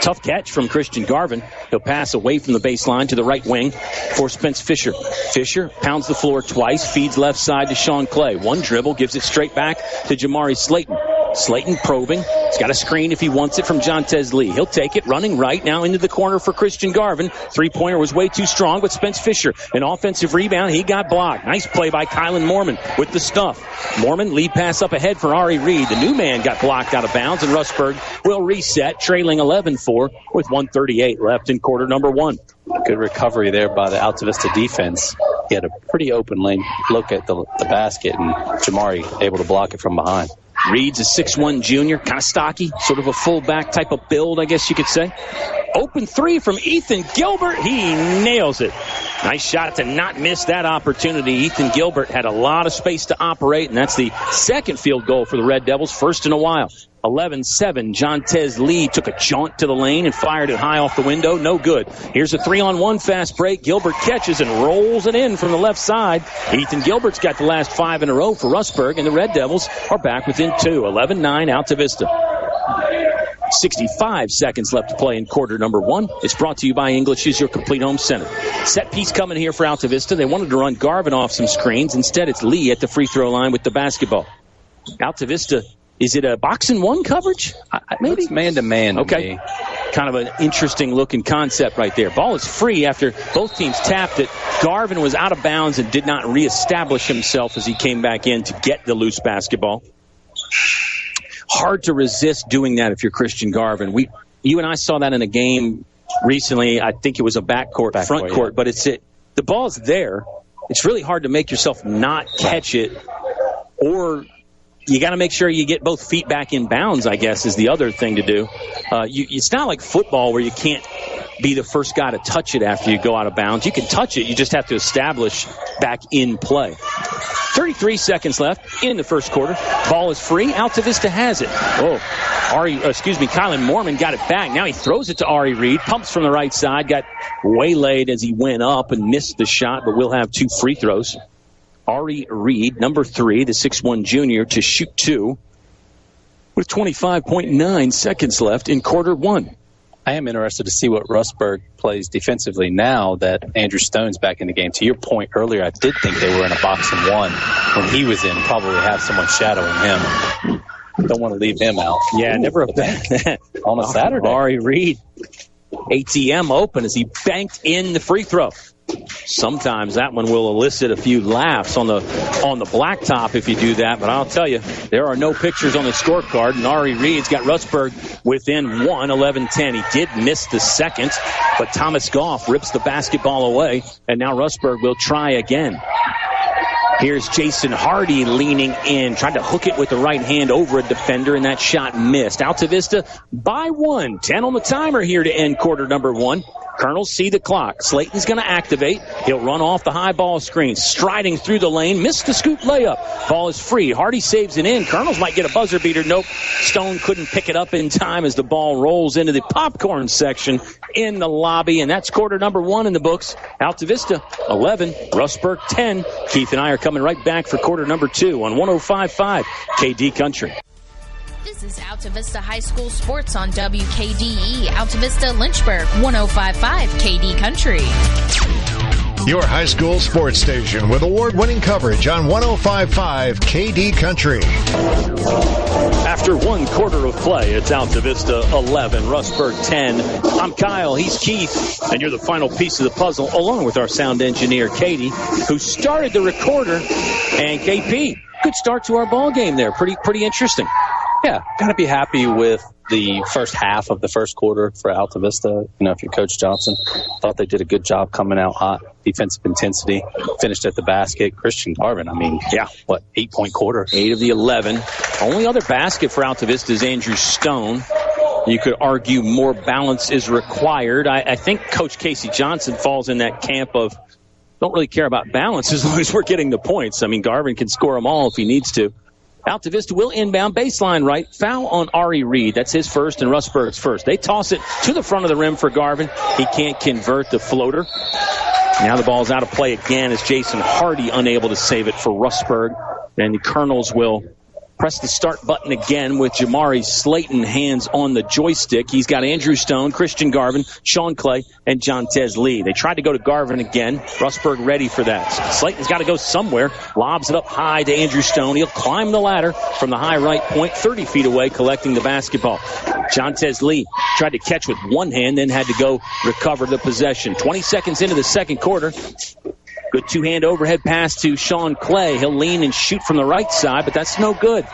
Tough catch from Christian Garvin. He'll pass away from the baseline to the right wing for Spence Fisher. Fisher pounds the floor twice, feeds left side to Sean Clay. One dribble, gives it straight back to Jamari Slayton. Slayton probing. He's got a screen if he wants it from Jontez Lee. He'll take it, running right now into the corner for Christian Garvin. Three-pointer was way too strong, but Spence Fisher, an offensive rebound, he got blocked. Nice play by Kylan Mormon with the stuff. Mormon, lead pass up ahead for Ari Reed. The new man got blocked out of bounds, and Rustburg will reset, trailing 11-4 with 1:38 left in quarter number 1. Good recovery there by the Altavista defense. He had a pretty open lane look at the basket, and Jamari able to block it from behind. Reed's a 6'1 junior, kind of stocky, sort of a fullback type of build, I guess you could say. Open 3 from Ethan Gilbert. He nails it. Nice shot to not miss that opportunity. Ethan Gilbert had a lot of space to operate, and that's the second field goal for the Red Devils, first in a while. 11-7. Jontez Lee took a jaunt to the lane and fired it high off the window. No good. Here's a 3-on-1 fast break. Gilbert catches and rolls it in from the left side. Ethan Gilbert's got the last 5 in a row for Rustburg, and the Red Devils are back within 2. 11-9 Altavista. 65 seconds left to play in quarter number 1. It's brought to you by English's Your Complete Home Center. Set piece coming here for Altavista. They wanted to run Garvin off some screens. Instead, it's Lee at the free throw line with the basketball. Altavista, is it a box and one coverage? Maybe. It's man-to-man. Okay. Me. Kind of an interesting looking concept right there. Ball is free after both teams tapped it. Garvin was out of bounds and did not reestablish himself as he came back in to get the loose basketball. Hard to resist doing that if you're Christian Garvin. You and I saw that in a game recently. I think it was a front court, yeah. But the ball's there. It's really hard to make yourself not catch it, or you got to make sure you get both feet back in bounds, I guess, is the other thing to do. It's not like football where you can't be the first guy to touch it after you go out of bounds. You can touch it. You just have to establish back in play. 33 seconds left in the first quarter. Ball is free. Altavista has it. Kylan Mormon got it back. Now he throws it to Ari Reed. Pumps from the right side. Got waylaid as he went up and missed the shot, but we'll have 2 free throws. Ari Reed, number 3, the 6'1 junior, to shoot 2 with 25.9 seconds left in quarter 1. I am interested to see what Rustburg plays defensively now that Andrew Stone's back in the game. To your point earlier, I did think they were in a box and one when he was in. Probably have someone shadowing him. Don't want to leave him out. Yeah, never on a Saturday. Ari Reed, ATM open as he banked in the free throw. Sometimes that one will elicit a few laughs on the blacktop if you do that, but I'll tell you, there are no pictures on the scorecard, and Ari Reed's got Rustburg within 1, 11-10. He did miss the second, but Thomas Goff rips the basketball away, and now Rustburg will try again. Here's Jason Hardy leaning in, tried to hook it with the right hand over a defender, and that shot missed. Altavista by 1. 10 on the timer here to end quarter number 1. Colonels see the clock. Slayton's going to activate. He'll run off the high ball screen, striding through the lane, missed the scoop layup. Ball is free. Hardy saves it in. Colonels might get a buzzer beater. Nope. Stone couldn't pick it up in time as the ball rolls into the popcorn section in the lobby, and that's quarter number 1 in the books. Altavista 11, Rustburg 10. Keith and I are coming right back for quarter number 2 on 105.5 KD Country. This is Altavista High School Sports on WKDE, Altavista Lynchburg, 105.5 KD Country. Your high school sports station with award-winning coverage on 105.5 KD Country. After 1 quarter of play, it's Altavista 11, Rustburg 10. I'm Kyle, he's Keith, and you're the final piece of the puzzle, along with our sound engineer, Katie, who started the recorder. And KP, good start to our ball game there. Pretty interesting. Yeah, got to be happy with the first half of the first quarter for Altavista. You know, if you're Coach Johnson, thought they did a good job coming out hot, defensive intensity, finished at the basket. Christian Garvin, 8-point quarter. 8 of the 11. Only other basket for Altavista is Andrew Stone. You could argue more balance is required. I think Coach Casey Johnson falls in that camp of don't really care about balance as long as we're getting the points. I mean, Garvin can score them all if he needs to. Altavista will inbound baseline right. Foul on Ari Reed. That's his first and Rustburg's first. They toss it to the front of the rim for Garvin. He can't convert the floater. Now the ball's out of play again as Jason Hardy unable to save it for Rustburg. And the Colonels will press the start button again with Jamari Slayton hands on the joystick. He's got Andrew Stone, Christian Garvin, Sean Clay, and Jontez Lee. They tried to go to Garvin again. Rustburg ready for that. Slayton's got to go somewhere. Lobs it up high to Andrew Stone. He'll climb the ladder from the high right point, 30 feet away, collecting the basketball. Jontez Lee tried to catch with one hand, then had to go recover the possession. 20 seconds into the second quarter. Good two-hand overhead pass to Sean Clay. He'll lean and shoot from the right side, but that's no good.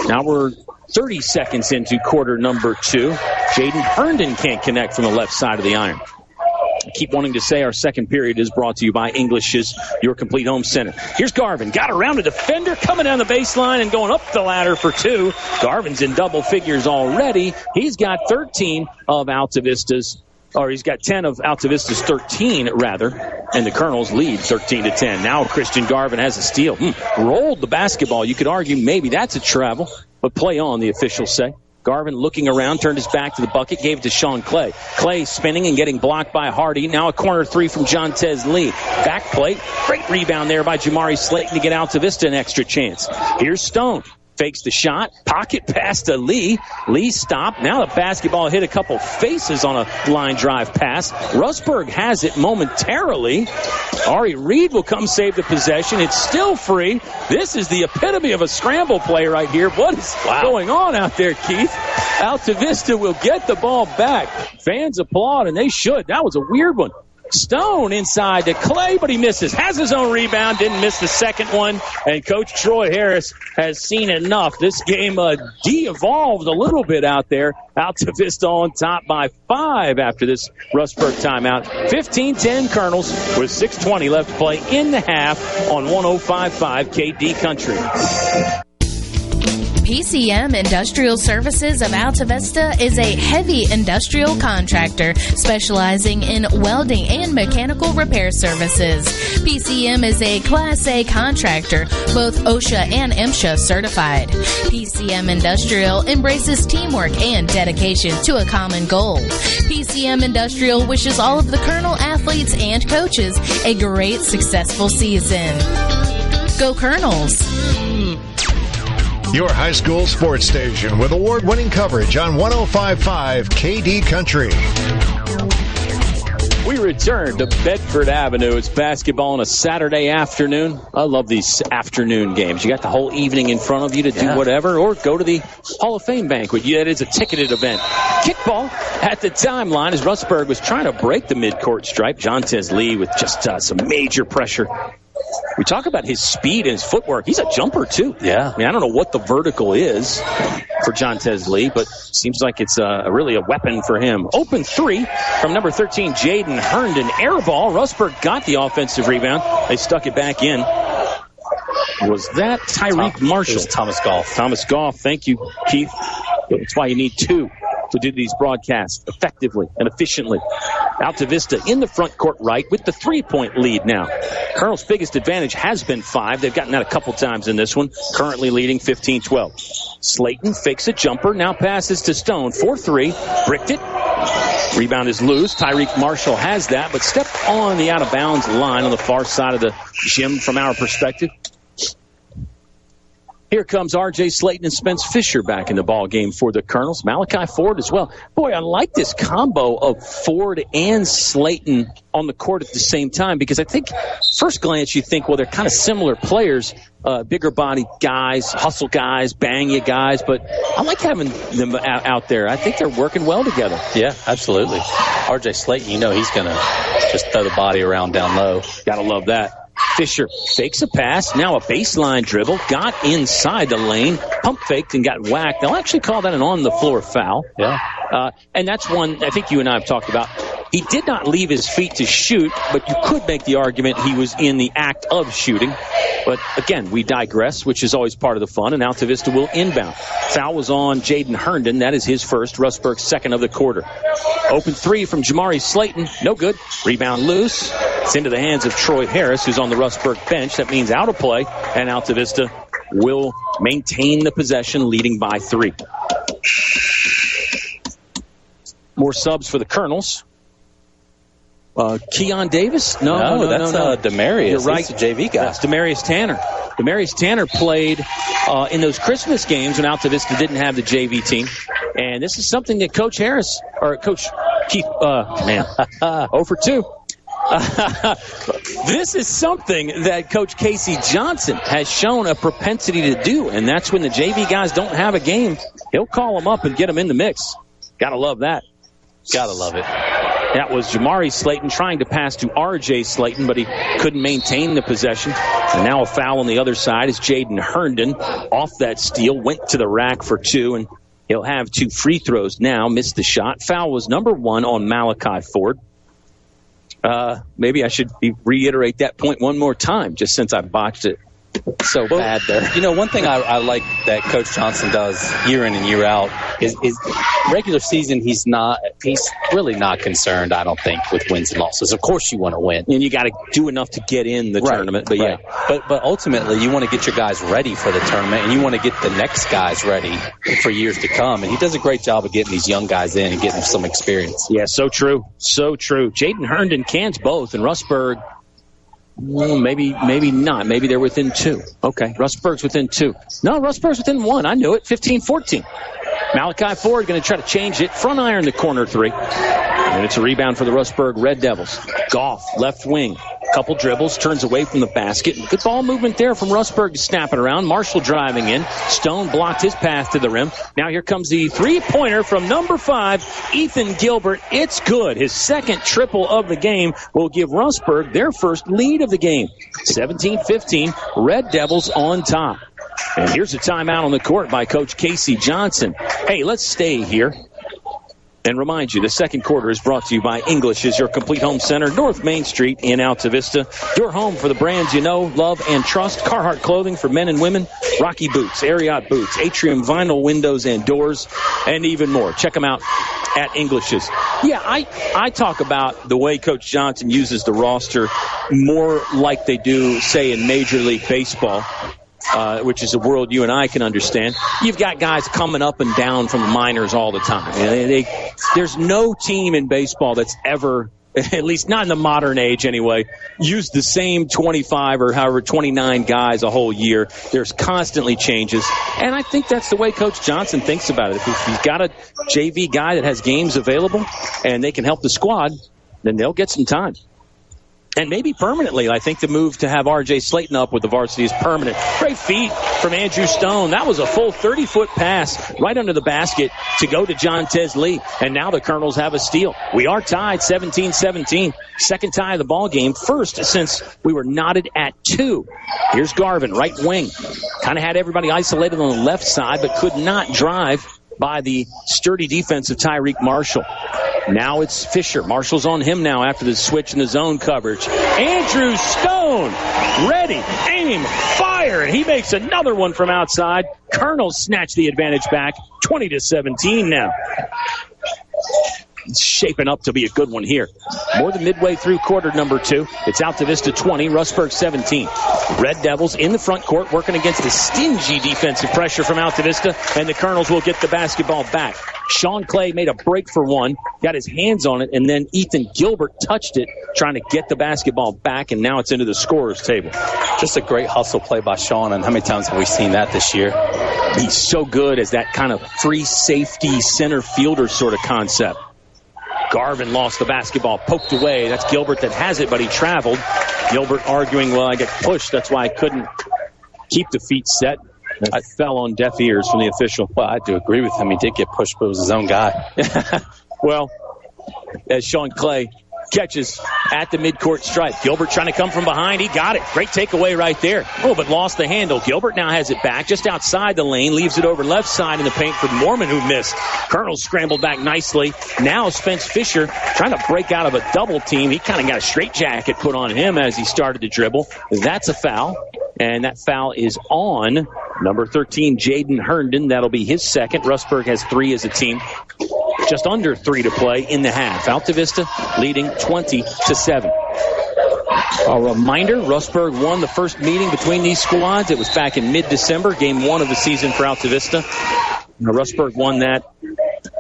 Now we're 30 seconds into quarter number 2. Jaden Herndon can't connect from the left side of the iron. I keep wanting to say our second period is brought to you by English's Your Complete Home Center. Here's Garvin. Got around a defender, coming down the baseline and going up the ladder for 2. Garvin's in double figures already. He's got 13 of Altavista's, or he's got 10 of Altavista's 13, rather. And the Colonels lead 13-10. Now Christian Garvin has a steal. Rolled the basketball. You could argue maybe that's a travel. But play on, the officials say. Garvin looking around, turned his back to the bucket, gave it to Sean Clay. Clay spinning and getting blocked by Hardy. Now a corner three from Jontez Lee. Back plate. Great rebound there by Jamari Slayton to get Altavista an extra chance. Here's Stone. Fakes the shot. Pocket pass to Lee. Lee stopped. Now the basketball hit a couple faces on a line drive pass. Rustburg has it momentarily. Ari Reed will come save the possession. It's still free. This is the epitome of a scramble play right here. What is going on out there, Keith? Altavista will get the ball back. Fans applaud, and they should. That was a weird one. Stone inside to Clay, but he misses. Has his own rebound, didn't miss the second one. And Coach Troy Harris has seen enough. This game de-evolved a little bit out there. Altavista on top by 5 after this Rustburg timeout. 15-10 Colonels with 6:20 left to play in the half on 105.5 KD Country. PCM Industrial Services of Altavista is a heavy industrial contractor specializing in welding and mechanical repair services. PCM is a Class A contractor, both OSHA and MSHA certified. PCM Industrial embraces teamwork and dedication to a common goal. PCM Industrial wishes all of the Colonel athletes and coaches a great, successful season. Go Colonels! Your high school sports station with award-winning coverage on 105.5 KD Country. We return to Bedford Avenue. It's basketball on a Saturday afternoon. I love these afternoon games. You got the whole evening in front of you to do whatever, or go to the Hall of Fame banquet. Yeah, it is a ticketed event. Kickball at the timeline as Rustburg was trying to break the midcourt stripe. Jontez Lee with just some major pressure. We talk about his speed and his footwork. He's a jumper, too. Yeah. I mean, I don't know what the vertical is for Jontez Lee, but seems like it's really a weapon for him. Open three from number 13, Jaden Herndon. Air ball. Rustburg got the offensive rebound. They stuck it back in. Was that Tyreek Marshall? It was Thomas Goff. Thomas Goff. Thank you, Keith. That's why you need two to do these broadcasts effectively and efficiently. Altavista in the front court right with the 3-point lead now. Colonel's biggest advantage has been 5. They've gotten that a couple times in this one. Currently leading 15-12. Slayton fakes a jumper, now passes to Stone. 4-3, bricked it. Rebound is loose. Tyreek Marshall has that, but stepped on the out-of-bounds line on the far side of the gym from our perspective. Here comes R.J. Slayton and Spence Fisher back in the ball game for the Colonels. Malachi Ford as well. Boy, I like this combo of Ford and Slayton on the court at the same time because I think first glance you think, well, they're kind of similar players, bigger body guys, hustle guys, bang you guys, but I like having them out there. I think they're working well together. Yeah, absolutely. R.J. Slayton, you know he's going to just throw the body around down low. Got to love that. Fisher fakes a pass, now a baseline dribble, got inside the lane, pump faked and got whacked. They'll actually call that an on-the-floor foul. Yeah. And that's one I think you and I have talked about. He did not leave his feet to shoot, but you could make the argument he was in the act of shooting. But, again, we digress, which is always part of the fun, and Altavista will inbound. Foul was on Jaden Herndon. That is his first. Rustburg's second of the quarter. Open three from Jamari Slayton. No good. Rebound loose. It's into the hands of Troy Harris, who's on the Rustburg bench. That means out of play, and Altavista will maintain the possession, leading by 3. More subs for the Colonels. Keon Davis? No, that's Demarius. You're right. He's a JV guy. That's Demarius Tanner. Demarius Tanner played in those Christmas games when Altavista didn't have the JV team. And this is something that Coach Harris, or Coach Keith, 0 for 2. This is something that Coach Casey Johnson has shown a propensity to do, and that's when the JV guys don't have a game, he'll call them up and get them in the mix. Gotta love that. Gotta love it. That was Jamari Slayton trying to pass to R.J. Slayton, but he couldn't maintain the possession. And now a foul on the other side is Jaden Herndon. Off that steal, went to the rack for 2, and he'll have 2 free throws now. Missed the shot. Foul was number 1 on Malachi Ford. Maybe I should reiterate that point one more time, just since I botched it so bad there. You know, one thing I like that Coach Johnson does year in and year out is regular season, he's really not concerned, I don't think, with wins and losses. Of course you want to win. And you got to do enough to get in the tournament. But right. But ultimately, you want to get your guys ready for the tournament, and you want to get the next guys ready for years to come. And he does a great job of getting these young guys in and getting them some experience. Yeah, so true. So true. Jaden Herndon cans both, and Rustburg, maybe not. Maybe they're within 2. Okay, Rustburg's within 2. No, Rustburg's within 1. I knew it. 15-14. Malachi Ford going to try to change it. Front iron the corner 3. And it's a rebound for the Rustburg Red Devils. Goff, left wing. Couple dribbles, turns away from the basket. Good ball movement there from Rustburg to snap it around. Marshall driving in. Stone blocked his path to the rim. Now here comes the three-pointer from number 5, Ethan Gilbert. It's good. His second triple of the game will give Rustburg their first lead of the game. 17-15, Red Devils on top. And here's a timeout on the court by Coach Casey Johnson. Hey, let's stay here and remind you, the second quarter is brought to you by English's, your complete home center, North Main Street in Altavista. Your home for the brands you know, love, and trust. Carhartt clothing for men and women, Rocky Boots, Ariat Boots, Atrium vinyl windows and doors, and even more. Check them out at English's. Yeah, I talk about the way Coach Johnson uses the roster more like they do, say, in Major League Baseball. Which is a world you and I can understand. You've got guys coming up and down from the minors all the time. There's no team in baseball that's ever, at least not in the modern age anyway, used the same 25 or however 29 guys a whole year. There's constantly changes. And I think that's the way Coach Johnson thinks about it. If he's got a JV guy that has games available and they can help the squad, then they'll get some time. And maybe permanently. I think the move to have R.J. Slayton up with the varsity is permanent. Great feet from Andrew Stone. That was a full 30-foot pass right under the basket to go to John Tesley. And now the Colonels have a steal. We are tied 17-17. Second tie of the ball game. First since we were knotted at 2. Here's Garvin, right wing. Kind of had everybody isolated on the left side, but could not drive by the sturdy defense of Tyreek Marshall. Now it's Fisher. Marshall's on him now after the switch in the zone coverage. Andrew Stone, ready, aim, fire, and he makes another one from outside. Colonels snatch the advantage back, 20-17 now. It's shaping up to be a good one here. More than midway through quarter number 2. It's Altavista 20, Rustburg 17. Red Devils in the front court working against the stingy defensive pressure from Altavista, and the Colonels will get the basketball back. Sean Clay made a break for one, got his hands on it, and then Ethan Gilbert touched it, trying to get the basketball back, and now it's into the scorer's table. Just a great hustle play by Sean, and how many times have we seen that this year? He's so good as that kind of free safety center fielder sort of concept. Garvin lost the basketball, poked away. That's Gilbert that has it, but he traveled. Gilbert arguing, well, I got pushed. That's why I couldn't keep the feet set. I fell on deaf ears from the official. Well, I do agree with him. He did get pushed, but it was his own guy. Well, as Sean Clay catches at the midcourt stripe. Gilbert trying to come from behind. He got it. Great takeaway right there. Oh, but lost the handle. Gilbert now has it back just outside the lane. Leaves it over left side in the paint for Mormon, who missed. Colonel scrambled back nicely. Now Spence Fisher trying to break out of a double team. He kind of got a straitjacket put on him as he started to dribble. That's a foul. And that foul is on number 13, Jaden Herndon. That'll be his second. Rustburg has 3 as a team. Just under 3 to play in the half. Altavista leading 20-7. A reminder, Rustburg won the first meeting between these squads. It was back in mid-December, game 1 of the season for Altavista. Rustburg won that.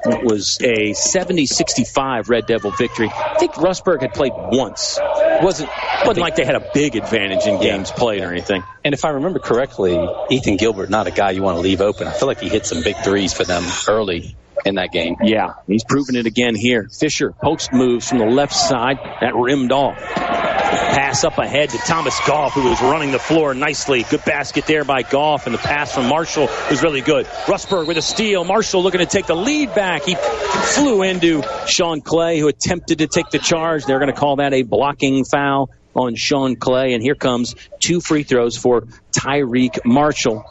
It was a 70-65 Red Devil victory. I think Rustburg had played once. It wasn't like they had a big advantage in games played or anything. And if I remember correctly, Ethan Gilbert, not a guy you want to leave open. I feel like he hit some big threes for them early in that game. Yeah, he's proven it again here. Fisher post moves from the left side. That rimmed off. Pass up ahead to Thomas Goff, who was running the floor nicely. Good basket there by Goff, and the pass from Marshall was really good. Rustburg with a steal. Marshall looking to take the lead back. He flew into Sean Clay, who attempted to take the charge. They're going to call that a blocking foul on Sean Clay, and here comes 2 free throws for Tyreek Marshall.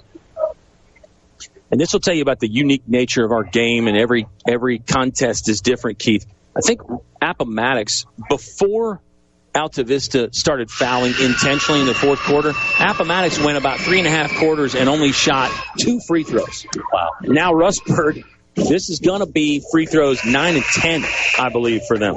And this will tell you about the unique nature of our game, and every contest is different, Keith. I think Appomattox, before Altavista started fouling intentionally in the fourth quarter. Appomattox went about 3.5 quarters and only shot 2 free throws. Wow. Now Rustburg, this is going to be free throws 9 and 10, I believe, for them.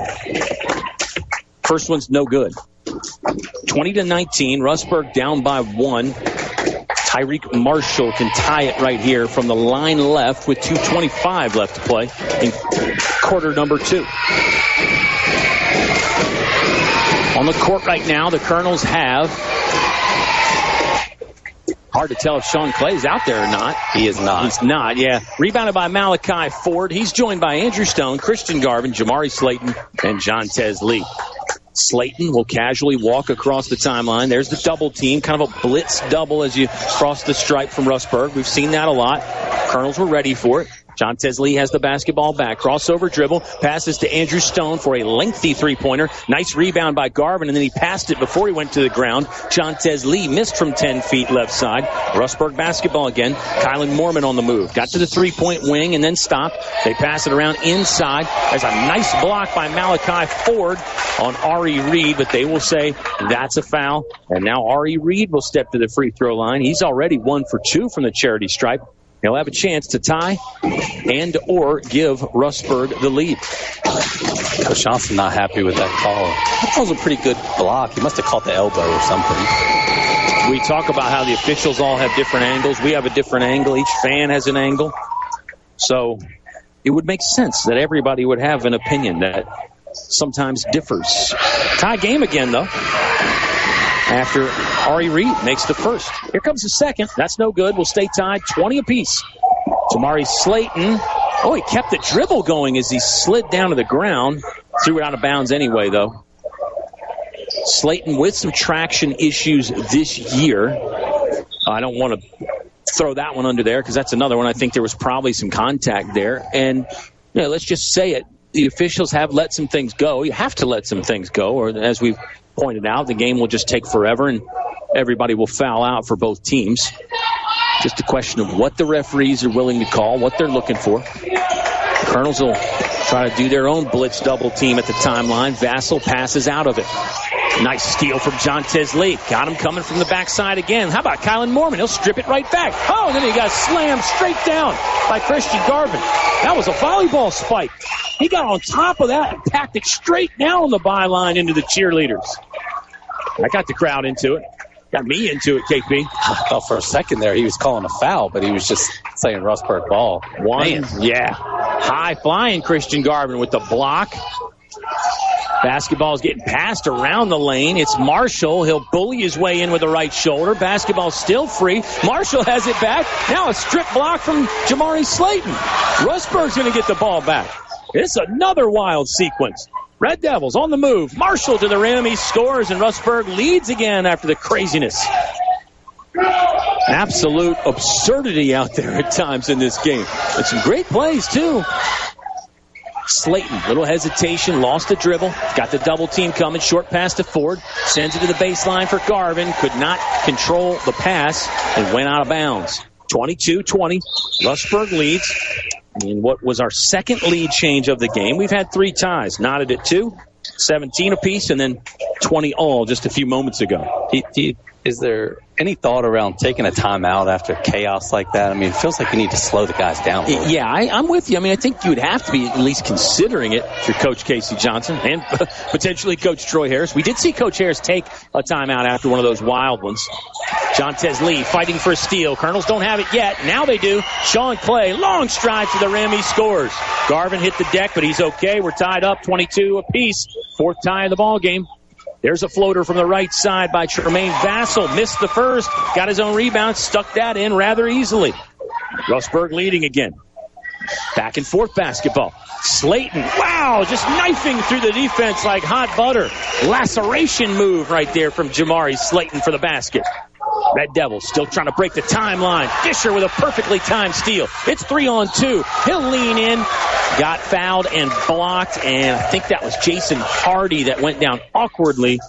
First one's no good. 20-19, Rustburg down by 1. Tyreek Marshall can tie it right here from the line left with 2:25 left to play in quarter number 2. On the court right now, the Colonels have... Hard to tell if Sean Clay's out there or not. He is not. He's not, yeah. Rebounded by Malachi Ford. He's joined by Andrew Stone, Christian Garvin, Jamari Slayton, and Jontez Lee. Slayton will casually walk across the timeline. There's the double team, kind of a blitz double as you cross the stripe from Rustburg. We've seen that a lot. Colonels were ready for it. Jontez Lee has the basketball back. Crossover dribble. Passes to Andrew Stone for a lengthy three-pointer. Nice rebound by Garvin, and then he passed it before he went to the ground. Jontez Lee missed from 10 feet left side. Rustburg basketball again. Kylan Mormon on the move. Got to the three-point wing and then stopped. They pass it around inside. There's a nice block by Malachi Ford on Ari Reed, but they will say that's a foul. And now Ari Reed will step to the free throw line. He's already 1 for 2 from the charity stripe. He'll have a chance to tie and or give Rustburg the lead. Coach Johnson not happy with that call. That was a pretty good block. He must have caught the elbow or something. We talk about how the officials all have different angles. We have a different angle. Each fan has an angle. So it would make sense that everybody would have an opinion that sometimes differs. Tie game again, though. After Ari Reed makes the first. Here comes the second. That's no good. We'll stay tied 20 apiece. Jamari Slayton. Oh, he kept the dribble going as he slid down to the ground. Threw it out of bounds anyway, though. Slayton with some traction issues this year. I don't want to throw that one under there because that's another one. I think there was probably some contact there. And, you know, let's just say it. The officials have let some things go. You have to let some things go, or as we've pointed out, the game will just take forever and everybody will foul out for both teams. Just a question of what the referees are willing to call, what they're looking for. The Colonels will try to do their own blitz double team at the timeline. Vassell passes out of it. Nice steal from Jontez Lee. Got him coming from the backside again. How about Kylan Mormon? He'll strip it right back. Oh, and then he got slammed straight down by Christian Garvin. That was a volleyball spike. He got on top of that and packed it straight down the byline into the cheerleaders. I got the crowd into it. Got me into it, KP. I thought for a second there he was calling a foul, but he was just saying Rustburg ball. Yeah. High flying Christian Garvin with the block. Basketball's getting passed around the lane. It's Marshall. He'll bully his way in with the right shoulder. Basketball's still free. Marshall has it back. Now a strip block from Jamari Slayton. Rustburg's going to get the ball back. It's another wild sequence. Red Devils on the move. Marshall to the rim. He scores, and Rustburg leads again after the craziness. Absolute absurdity out there at times in this game. And some great plays, too. Slayton, little hesitation, lost the dribble, got the double team coming, short pass to Ford, sends it to the baseline for Garvin, could not control the pass and went out of bounds. 22-20, Rustburg leads in what was our second lead change of the game. We've had 3 ties, knotted at 2, 17 apiece, and then 20 all just a few moments ago. Is there any thought around taking a timeout after chaos like that? I mean, it feels like you need to slow the guys down a little. Yeah, I'm with you. I mean, I think you would have to be at least considering it if you're Coach Casey Johnson and potentially Coach Troy Harris. We did see Coach Harris take a timeout after one of those wild ones. Jontez Lee fighting for a steal. Colonels don't have it yet. Now they do. Sean Clay, long stride to the rim. He scores. Garvin hit the deck, but he's okay. We're tied up 22 apiece. 4th tie of the ball game. There's a floater from the right side by Tremaine Vassell. Missed the first. Got his own rebound. Stuck that in rather easily. Rustburg leading again. Back and forth basketball. Slayton, wow, just knifing through the defense like hot butter. Laceration move right there from Jamari Slayton for the basket. Red Devils still trying to break the timeline. Fisher with a perfectly timed steal. It's 3-on-2. He'll lean in. Got fouled and blocked, and I think that was Jason Hardy that went down awkwardly.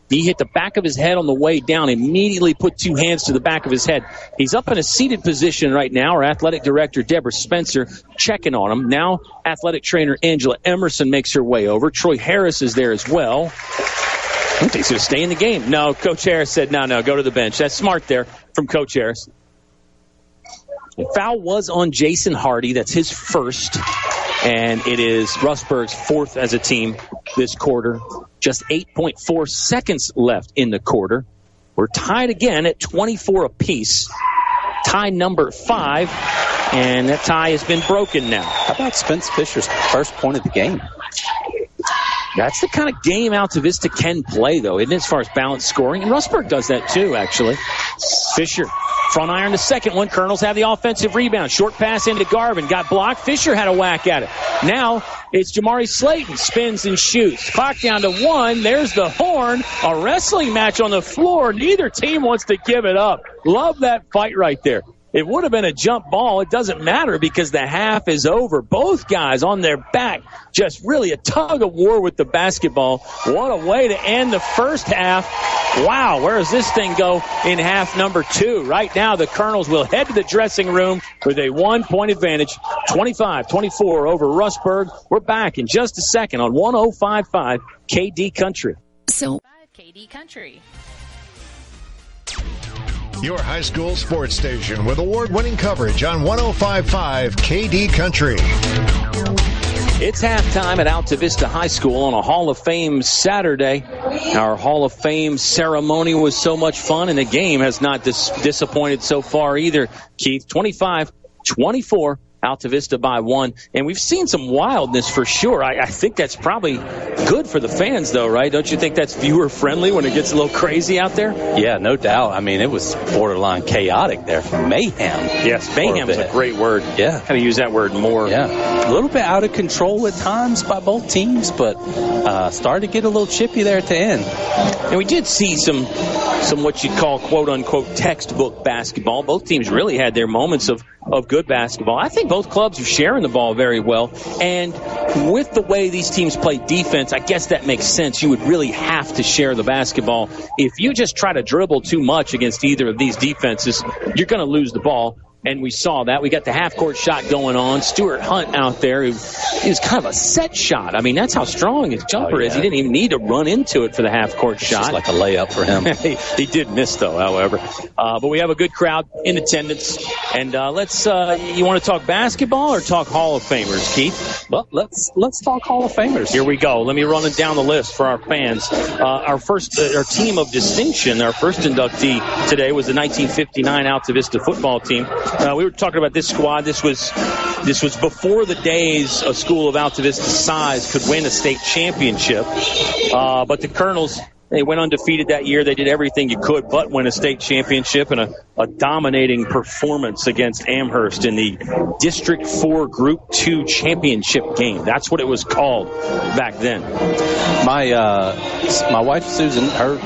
He hit the back of his head on the way down, immediately put 2 hands to the back of his head. He's up in a seated position right now. Our athletic director, Deborah Spencer, checking on him. Now athletic trainer Angela Emerson makes her way over. Troy Harris is there as well. I think he's going to stay in the game. No, Coach Harris said, no, go to the bench. That's smart there from Coach Harris. The foul was on Jason Hardy. That's his first. And it is Rustburg's fourth as a team this quarter. Just 8.4 seconds left in the quarter. We're tied again at 24 apiece. Tie number 5. And that tie has been broken now. How about Spence Fisher's first point of the game? That's the kind of game Altavista can play, though, isn't it, as far as balanced scoring? And Rustburg does that, too, actually. Fisher, front iron the second one. Colonels have the offensive rebound. Short pass into Garvin. Got blocked. Fisher had a whack at it. Now it's Jamari Slayton. Spins and shoots. Clock down to 1. There's the horn. A wrestling match on the floor. Neither team wants to give it up. Love that fight right there. It would have been a jump ball. It doesn't matter because the half is over. Both guys on their back. Just really a tug of war with the basketball. What a way to end the first half. Wow, where does this thing go in half number 2? Right now, the Colonels will head to the dressing room with a 1-point advantage. 25-24 over Rustburg. We're back in just a second on 105.5 KD Country. So, KD Country. Your high school sports station with award-winning coverage on 105.5 KD Country. It's halftime at Altavista High School on a Hall of Fame Saturday. Our Hall of Fame ceremony was so much fun, and the game has not disappointed so far either. Keith, 25-24. Altavista by 1. And we've seen some wildness for sure. I think that's probably good for the fans, though, right? Don't you think that's viewer-friendly when it gets a little crazy out there? Yeah, no doubt. I mean, it was borderline chaotic there. Mayhem. Yes, mayhem is a great word. Yeah. Kind of use that word more. Yeah. A little bit out of control at times by both teams, but started to get a little chippy there at the end. And we did see some what you'd call quote-unquote textbook basketball. Both teams really had their moments of good basketball. I think both clubs are sharing the ball very well. And with the way these teams play defense, I guess that makes sense. You would really have to share the basketball. If you just try to dribble too much against either of these defenses, you're going to lose the ball. And we saw that. We got the half-court shot going on. Stuart Hunt out there. It was kind of a set shot. I mean, that's how strong his jumper is. He didn't even need to run into it for the half-court shot. Just like a layup for him. He did miss, though, however. But we have a good crowd in attendance. And let's you want to talk basketball or talk Hall of Famers, Keith? Well, let's talk Hall of Famers. Here we go. Let me run it down the list for our fans. Our team of distinction, our first inductee today was the 1959 Altavista football team. We were talking about this squad. This was before the days a school of Altavista size could win a state championship. But the Colonels, they went undefeated that year. They did everything you could but win a state championship and a dominating performance against Amherst in the District 4 Group 2 championship game. That's what it was called back then. My wife, Susan, her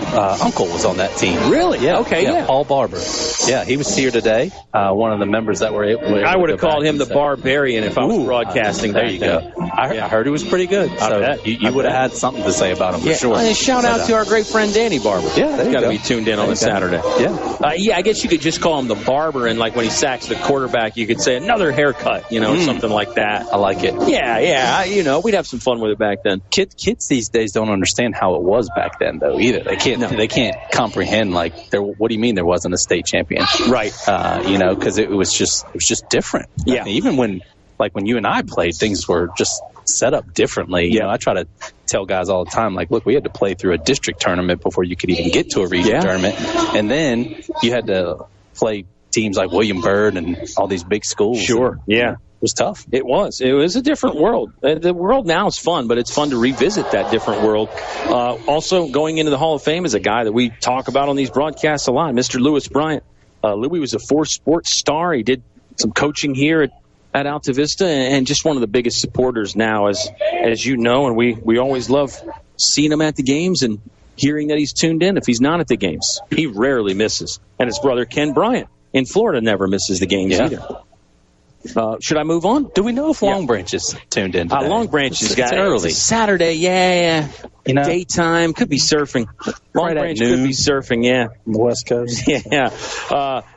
uncle was on that team. Really? Yeah. Okay, yeah. Paul Barber. Yeah, he was here today. One of the members that were able I would have called him the Barbarian if I was broadcasting there you go. I heard he was pretty good. So you would have had something to say about him for sure. Shout out to our great friend Danny Barber. Yeah, he's got to be tuned in on a Saturday. Yeah. I guess you could just call him the barber, and like when he sacks the quarterback, you could say another haircut, or something like that. I like it. Yeah. We'd have some fun with it back then. Kids these days don't understand how it was back then, though, either. They can't comprehend, what do you mean there wasn't a state championship? Right. Because it was just different. Yeah. I mean, even when you and I played, things were just set up differently. Yeah. I try to tell guys all the time, look, we had to play through a district tournament before you could even get to a region tournament. And then you had to play teams like William Byrd and all these big schools. Sure. Yeah. It was tough. It was a different world. The world now is fun, but it's fun to revisit that different world. Also, going into the Hall of Fame is a guy that we talk about on these broadcasts a lot, Mr. Lewis Bryant. Louis was a 4-sport star. He did some coaching here at Altavista, and just one of the biggest supporters now, as you know, and we always love seeing him at the games and hearing that he's tuned in. If he's not at the games, he rarely misses. And his brother Ken Bryant in Florida never misses the games either. Should I move on? Do we know if Long Branch is tuned in today? Long Branch is it's early. It's Saturday, yeah. daytime, could be surfing. Long Branch could be surfing, yeah. On the West Coast. Yeah.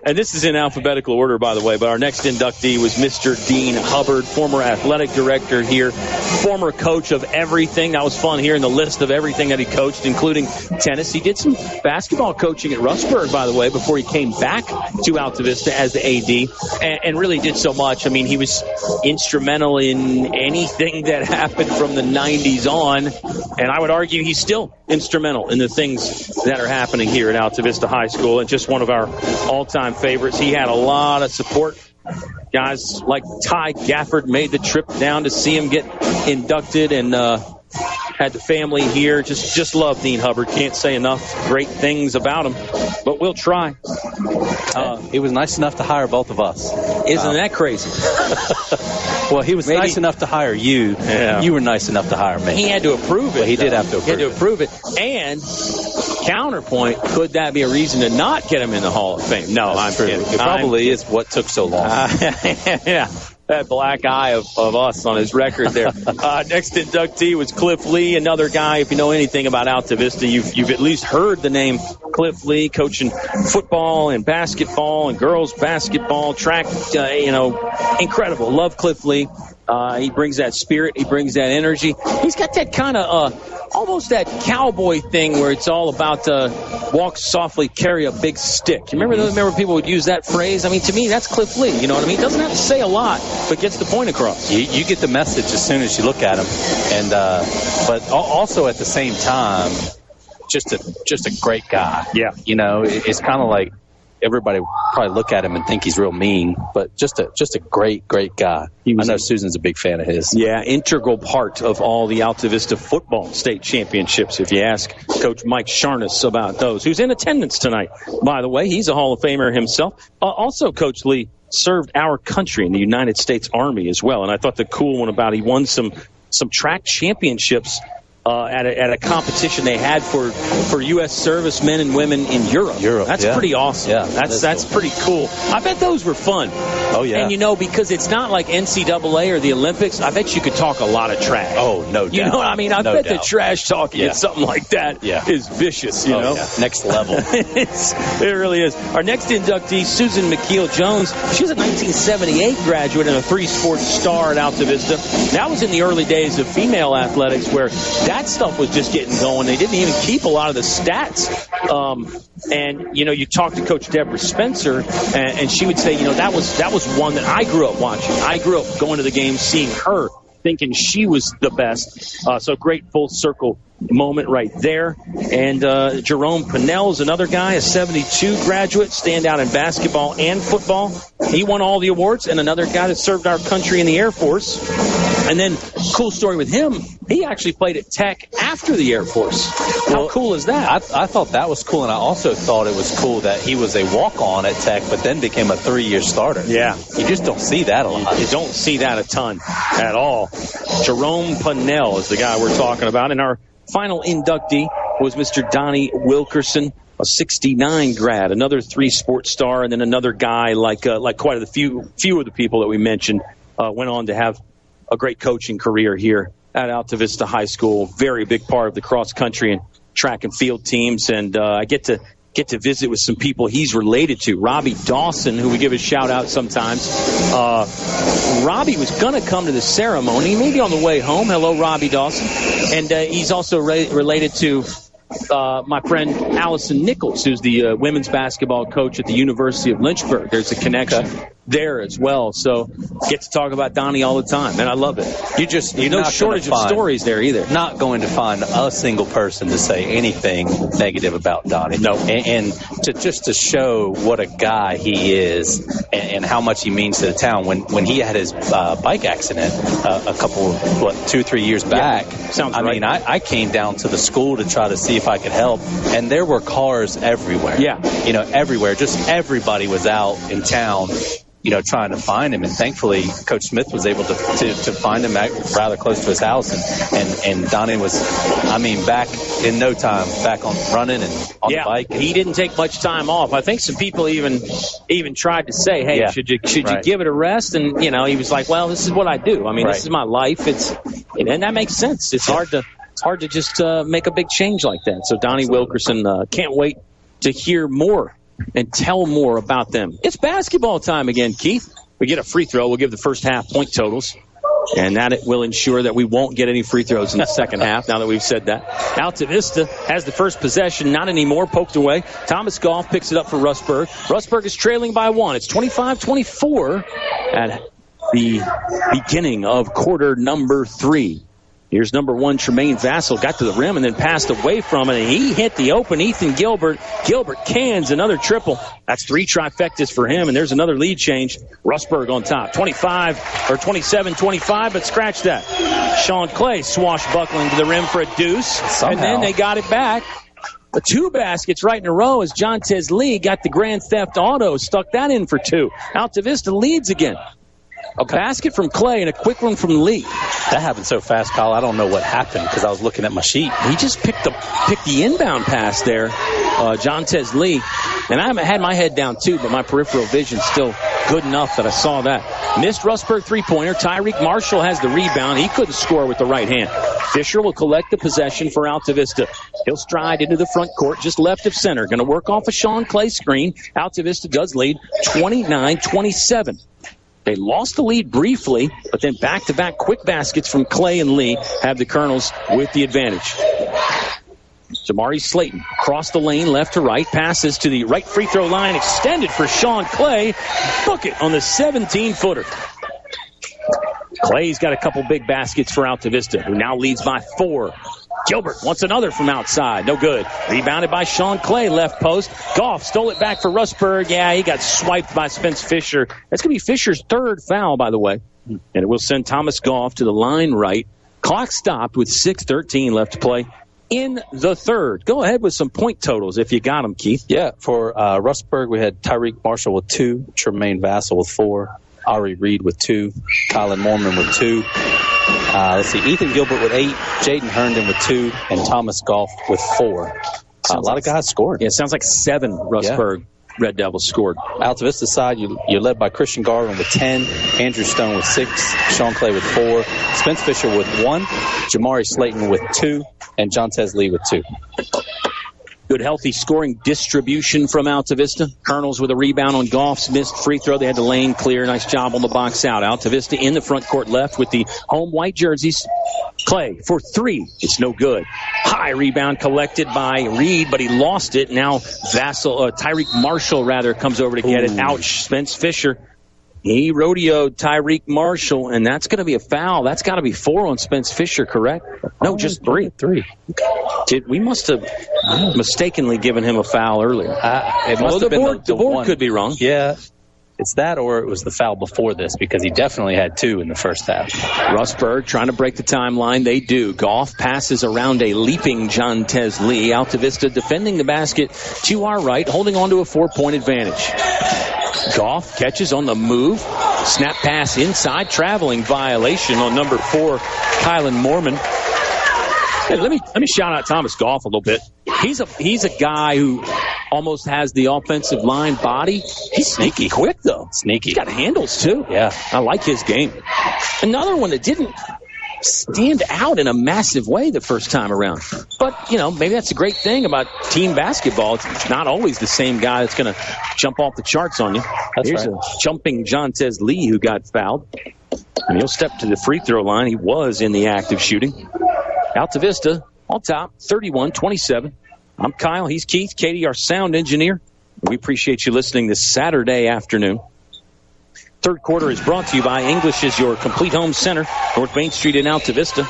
And this is in alphabetical order, by the way, but our next inductee was Mr. Dean Hubbard, former athletic director here, former coach of everything. That was fun hearing the list of everything that he coached, including tennis. He did some basketball coaching at Rustburg, by the way, before he came back to Altavista as the AD, and really did so much. I mean, he was instrumental in anything that happened from the 90s on, and I would argue he's still instrumental in the things that are happening here at Altavista High School, and just one of our all-time favorites. He had a lot of support. Guys like Ty Gafford made the trip down to see him get inducted, and had the family here. Just love Dean Hubbard. Can't say enough great things about him, but we'll try. He was nice enough to hire both of us. Isn't that crazy? Well, he was nice enough to hire you. Yeah. You were nice enough to hire me. He had to approve it. Well, he did have to approve it. He had to approve it. And counterpoint, could that be a reason to not get him in the Hall of Fame? No, I'm kidding. It probably is what took so long. Yeah. That black eye of us on his record there. Next inductee was Cliff Lee, another guy. If you know anything about Altavista, you've at least heard the name Cliff Lee, coaching football and basketball and girls basketball, track. Incredible. Love Cliff Lee. He brings that spirit. He brings that energy. He's got that kind of almost that cowboy thing where it's all about walk softly, carry a big stick. You remember people would use that phrase? I mean, to me, that's Cliff Lee. You know what I mean? Doesn't have to say a lot, but gets the point across. You get the message as soon as you look at him, and but also at the same time, just a great guy. Yeah. It's kind of like everybody probably look at him and think he's real mean, but just a great guy. I know Susan's a big fan of his. Yeah, integral part of all the Altavista football state championships, if you ask Coach Mike Sharness about those, who's in attendance tonight, by the way. He's a Hall of Famer himself. Also, Coach Lee served our country in the United States Army as well, and I thought the cool one about he won some track championships at a competition they had for U.S. servicemen and women in Europe. That's pretty awesome. Yeah, that's pretty cool. I bet those were fun. Oh, yeah. And, because it's not like NCAA or the Olympics, I bet you could talk a lot of trash. Oh, no doubt. You know what I mean? I bet the trash talking at something like that is vicious, you know? Yeah. Next level. It really is. Our next inductee, Susan McKeel-Jones. She's a 1978 graduate and a three-sport star at Altavista. That was in the early days of female athletics where that stuff was just getting going. They didn't even keep a lot of the stats. And you talk to Coach Deborah Spencer, and she would say, that was one that I grew up watching. I grew up going to the game, seeing her, thinking she was the best. So great full circle moment right there. And Jerome Pinnell is another guy, a 72 graduate, standout in basketball and football. He won all the awards, and another guy that served our country in the Air Force. And then, cool story with him, he actually played at Tech after the Air Force. How cool is that? I thought that was cool, and I also thought it was cool that he was a walk-on at Tech, but then became a 3-year starter. Yeah. You just don't see that a lot. You don't see that a ton at all. Jerome Pinnell is the guy we're talking about, and our final inductee was Mr. Donnie Wilkerson, a 69 grad, another three-sport star, and then another guy like quite a few of the people that we mentioned went on to have a great coaching career here at Altavista High School. Very big part of the cross-country and track and field teams, and I get to visit with some people he's related to. Robbie Dawson, who we give a shout-out sometimes. Robbie was going to come to the ceremony, maybe on the way home. Hello, Robbie Dawson. And he's also related to my friend Allison Nichols, who's the women's basketball coach at the University of Lynchburg. There's a connection there as well. So get to talk about Donnie all the time, and I love it. You're no shortage of stories there either. Not going to find a single person to say anything negative about Donnie. No. And to show what a guy he is and how much he means to the town. When he had his bike accident a couple, 2-3 years back, Sounds right. I mean, I came down to the school to try to see if I could help, and there were cars everywhere. Yeah. Everywhere. Just everybody was out in town, trying to find him. And thankfully, Coach Smith was able to find him rather close to his house. And Donnie was, back in no time, back on running and on the bike. He didn't take much time off. I think some people even tried to say, hey, should you give it a rest? And, he was like, well, this is what I do. This is my life. And that makes sense. It's hard It's hard to just make a big change like that. So Donnie Wilkerson, can't wait to hear more and tell more about them. It's basketball time again, Keith. We get a free throw. We'll give the first half point totals. And that it will ensure that we won't get any free throws in the second half, now that we've said that. Altavista has the first possession, not anymore, poked away. Thomas Goff picks it up for Rustburg. Rustburg is trailing by 1. It's 25-24 at the beginning of quarter number 3. Here's number 1, Tremaine Vassell, got to the rim and then passed away from it, and he hit the open Ethan Gilbert. Gilbert cans another triple. That's 3 trifectas for him, and there's another lead change. Rustburg on top, 27-25, but scratch that. Sean Clay swashbuckling to the rim for a deuce, somehow. And then they got it back. The 2 baskets right in a row as Jontez Lee got the Grand Theft Auto, stuck that in for 2. Altavista leads again. A basket from Clay and a quick one from Lee. That happened so fast, Kyle. I don't know what happened because I was looking at my sheet. He just picked the inbound pass there, Jontez Lee. And I had my head down too, but my peripheral vision's still good enough that I saw that. Missed Rustburg three-pointer. Tyreek Marshall has the rebound. He couldn't score with the right hand. Fisher will collect the possession for Altavista. He'll stride into the front court, just left of center. Going to work off a Sean Clay screen. Altavista does lead 29-27. They lost the lead briefly, but then back-to-back quick baskets from Clay and Lee have the Colonels with the advantage. Jamari Slayton across the lane, left to right, passes to the right free throw line, extended for Sean Clay. Bucket on the 17-footer. Clay's got a couple big baskets for Altavista, who now leads by 4. Gilbert wants another from outside. No good. Rebounded by Sean Clay, left post. Goff stole it back for Rustburg. Yeah, he got swiped by Spence Fisher. That's going to be Fisher's 3rd foul, by the way. And it will send Thomas Goff to the line right. Clock stopped with 6:13 left to play in the 3rd. Go ahead with some point totals if you got them, Keith. Yeah, for Rustburg, we had Tyreek Marshall with 2, Tremaine Vassell with 4, Ari Reed with 2, Colin Mormon with 2. Let's see, Ethan Gilbert with 8, Jaden Herndon with 2, and Thomas Goff with 4. A lot of guys scored. Yeah, it sounds like 7 Rustburg Red Devils scored. Altavista side, you're led by Christian Garvin with 10, Andrew Stone with 6, Sean Clay with 4, Spence Fisher with 1, Jamari Slayton with 2, and Jontez Lee with 2. Good, healthy scoring distribution from Altavista. Colonels with a rebound on Goff's missed free throw. They had the lane clear. Nice job on the box out. Altavista in the front court left with the home white jerseys. Clay for 3. It's no good. High rebound collected by Reed, but he lost it. Now Tyreek Marshall, comes over to get it. Ouch. Spence Fisher. He rodeoed Tyreek Marshall, and that's going to be a foul. That's got to be 4 on Spence Fisher, correct? No, just 3. 3. We must have mistakenly given him a foul earlier. It must have been the board could be wrong. Yeah, it's that or it was the foul before this because he definitely had 2 in the first half. Rustburg trying to break the timeline. They do. Goff passes around a leaping Jontez Lee. Altavista defending the basket to our right, holding on to a 4-point advantage. Goff catches on the move. Snap pass inside. Traveling violation on number 4, Kylan Mormon. Hey, let me shout out Thomas Goff a little bit. He's a guy who almost has the offensive line body. He's sneaky quick, though. Sneaky. He's got handles, too. Yeah. I like his game. Another one that didn't stand out in a massive way the first time around. But, maybe that's a great thing about team basketball. It's not always the same guy that's going to jump off the charts on you. Here's a jumping Jontez Lee who got fouled. And he'll step to the free throw line. He was in the act of shooting. Altavista on top, 31-27. I'm Kyle. He's Keith. Katie, our sound engineer. We appreciate you listening this Saturday afternoon. 3rd quarter is brought to you by English is your complete home center, North Main Street in Altavista.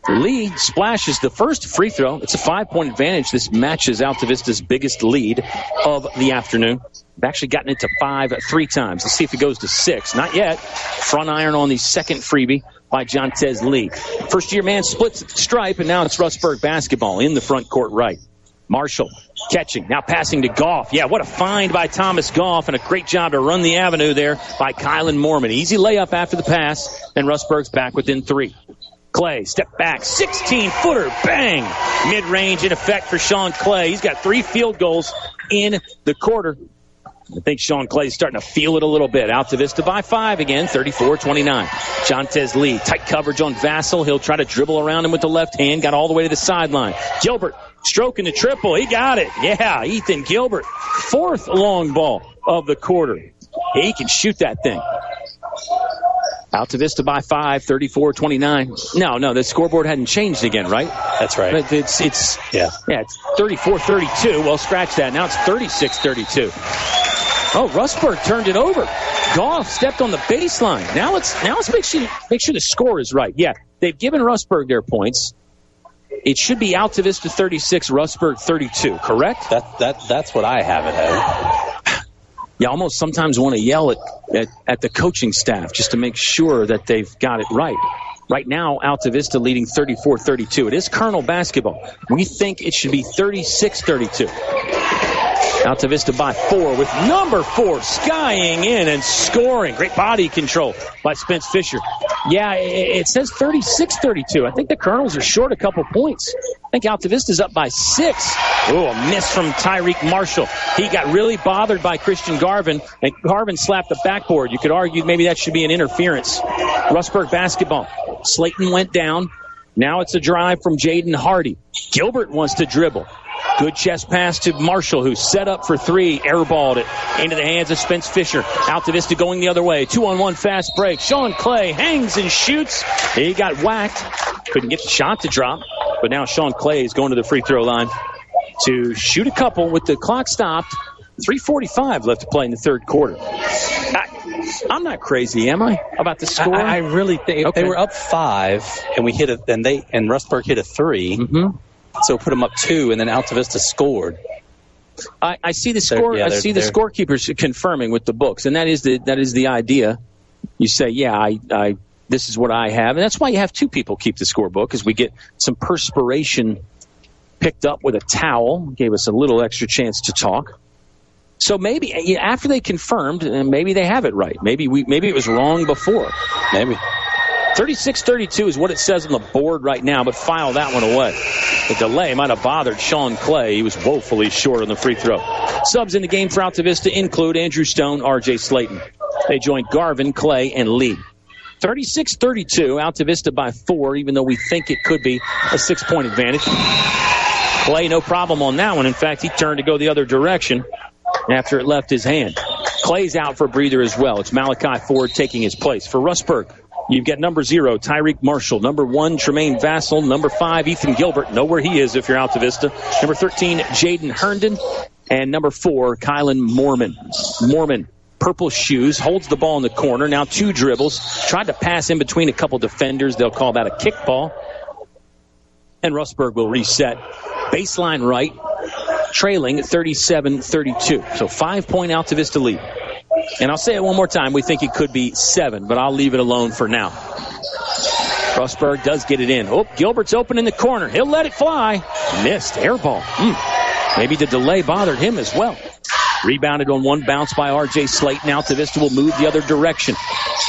Lee splashes the first free throw. It's a 5-point advantage. This matches Altavista's biggest lead of the afternoon. They've actually gotten it to 5 3 times. Let's see if it goes to 6. Not yet. Front iron on the second freebie by Jontez Lee. First-year man splits the stripe, and now it's Rustburg basketball in the front court right. Marshall catching, now passing to Goff. Yeah, what a find by Thomas Goff, and a great job to run the avenue there by Kylan Mormon. Easy layup after the pass, and Rustburg's back within 3. Clay, step back, 16-footer, bang! Mid-range in effect for Sean Clay. He's got 3 field goals in the quarter. I think Sean Clay's starting to feel it a little bit. Altavista by 5 again, 34-29. Jontez Lee, tight coverage on Vassell. He'll try to dribble around him with the left hand. Got all the way to the sideline. Gilbert stroking the triple. He got it. Yeah, Ethan Gilbert. 4th long ball of the quarter. He can shoot that thing. Altavista by 5, 34-29. No, the scoreboard hadn't changed again, right? That's right. It's 34-32. Well, scratch that. Now it's 36-32. Oh, Rustburg turned it over. Goff stepped on the baseline. Now let's make sure the score is right. Yeah, they've given Rustburg their points. It should be Altavista 36, Rustburg 32, correct? That's what I have it as. You almost sometimes want to yell at the coaching staff just to make sure that they've got it right. Right now, Altavista leading 34-32. It is Colonel basketball. We think it should be 36-32. Altavista by 4 with number 4 skying in and scoring. Great body control by Spence Fisher. Yeah, it says 36-32. I think the Colonels are short a couple points. I think Altavista's up by 6. Oh, a miss from Tyreek Marshall. He got really bothered by Christian Garvin, and Garvin slapped the backboard. You could argue maybe that should be an interference. Rustburg basketball. Slayton went down. Now it's a drive from Jaden Hardy. Gilbert wants to dribble. Good chest pass to Marshall, who set up for 3, airballed it into the hands of Spence Fisher. Altavista going the other way. 2-on-1 fast break. Sean Clay hangs and shoots. He got whacked. Couldn't get the shot to drop. But now Sean Clay is going to the free throw line to shoot a couple with the clock stopped. 3:45 left to play in the third quarter. I'm not crazy, am I, about the score? I really think they were up 5, and we hit and Rustburg hit a 3. Mm-hmm. So put them up 2, and then Altavista scored. I see the score. I see the scorekeepers confirming with the books, and that is the idea. You say, I this is what I have, and that's why you have 2 people keep the scorebook, because we get some perspiration picked up with a towel. Gave us a little extra chance to talk. So maybe after they confirmed, maybe they have it right. Maybe it was wrong before. Maybe. 36-32 is what it says on the board right now, but file that one away. The delay might have bothered Sean Clay. He was woefully short on the free throw. Subs in the game for Altavista include Andrew Stone, R.J. Slayton. They join Garvin, Clay, and Lee. 36-32, Altavista by 4, even though we think it could be a 6-point advantage. Clay, no problem on that one. In fact, he turned to go the other direction after it left his hand. Clay's out for a breather as well. It's Malachi Ford taking his place. For Rustburg, you've got number 0, Tyreek Marshall. Number 1, Tremaine Vassell. Number 5, Ethan Gilbert. Know where he is if you're Altavista. Number 13, Jaden Herndon. And number 4, Kylan Mormon. Mormon, purple shoes, holds the ball in the corner. Now 2 dribbles. Tried to pass in between a couple defenders. They'll call that a kickball. And Rustburg will reset. Baseline right, trailing 37-32. So 5-point Altavista lead. And I'll say it one more time. We think it could be 7, but I'll leave it alone for now. Rustburg does get it in. Oh, Gilbert's open in the corner. He'll let it fly. Missed. Air ball. Maybe the delay bothered him as well. Rebounded on one bounce by R.J. Slayton. Altavista will move the other direction.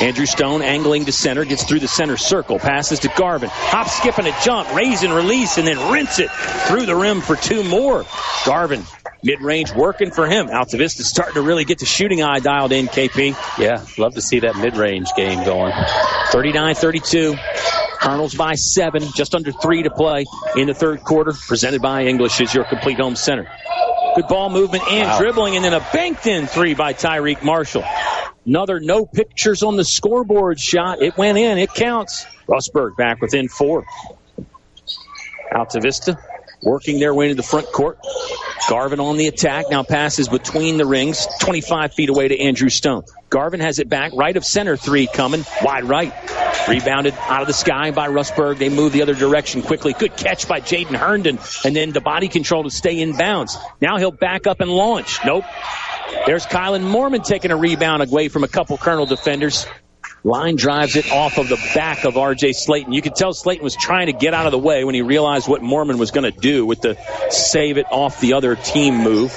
Andrew Stone angling to center. Gets through the center circle. Passes to Garvin. Hop, skip, and a jump. Raise and release, and then rinse it through the rim for 2 more. Garvin, mid-range working for him. Altavista's starting to really get the shooting eye dialed in, KP. Yeah, love to see that mid-range game going. 39-32. Colonels by 7. Just under 3 to play in the third quarter. Presented by English as your complete home center. Good ball movement and dribbling, and then a banked-in 3 by Tyreek Marshall. Another no pictures on the scoreboard shot. It went in. It counts. Rustburg back within 4. Altavista working their way into the front court. Garvin on the attack. Now passes between the rings. 25 feet away to Andrew Stone. Garvin has it back. Right of center 3 coming. Wide right. Rebounded out of the sky by Rustburg. They move the other direction quickly. Good catch by Jaden Herndon. And then the body control to stay in bounds. Now he'll back up and launch. Nope. There's Kylan Mormon taking a rebound away from a couple Colonel defenders. Line drives it off of the back of R.J. Slayton. You could tell Slayton was trying to get out of the way when he realized what Mormon was going to do with the save it off the other team move.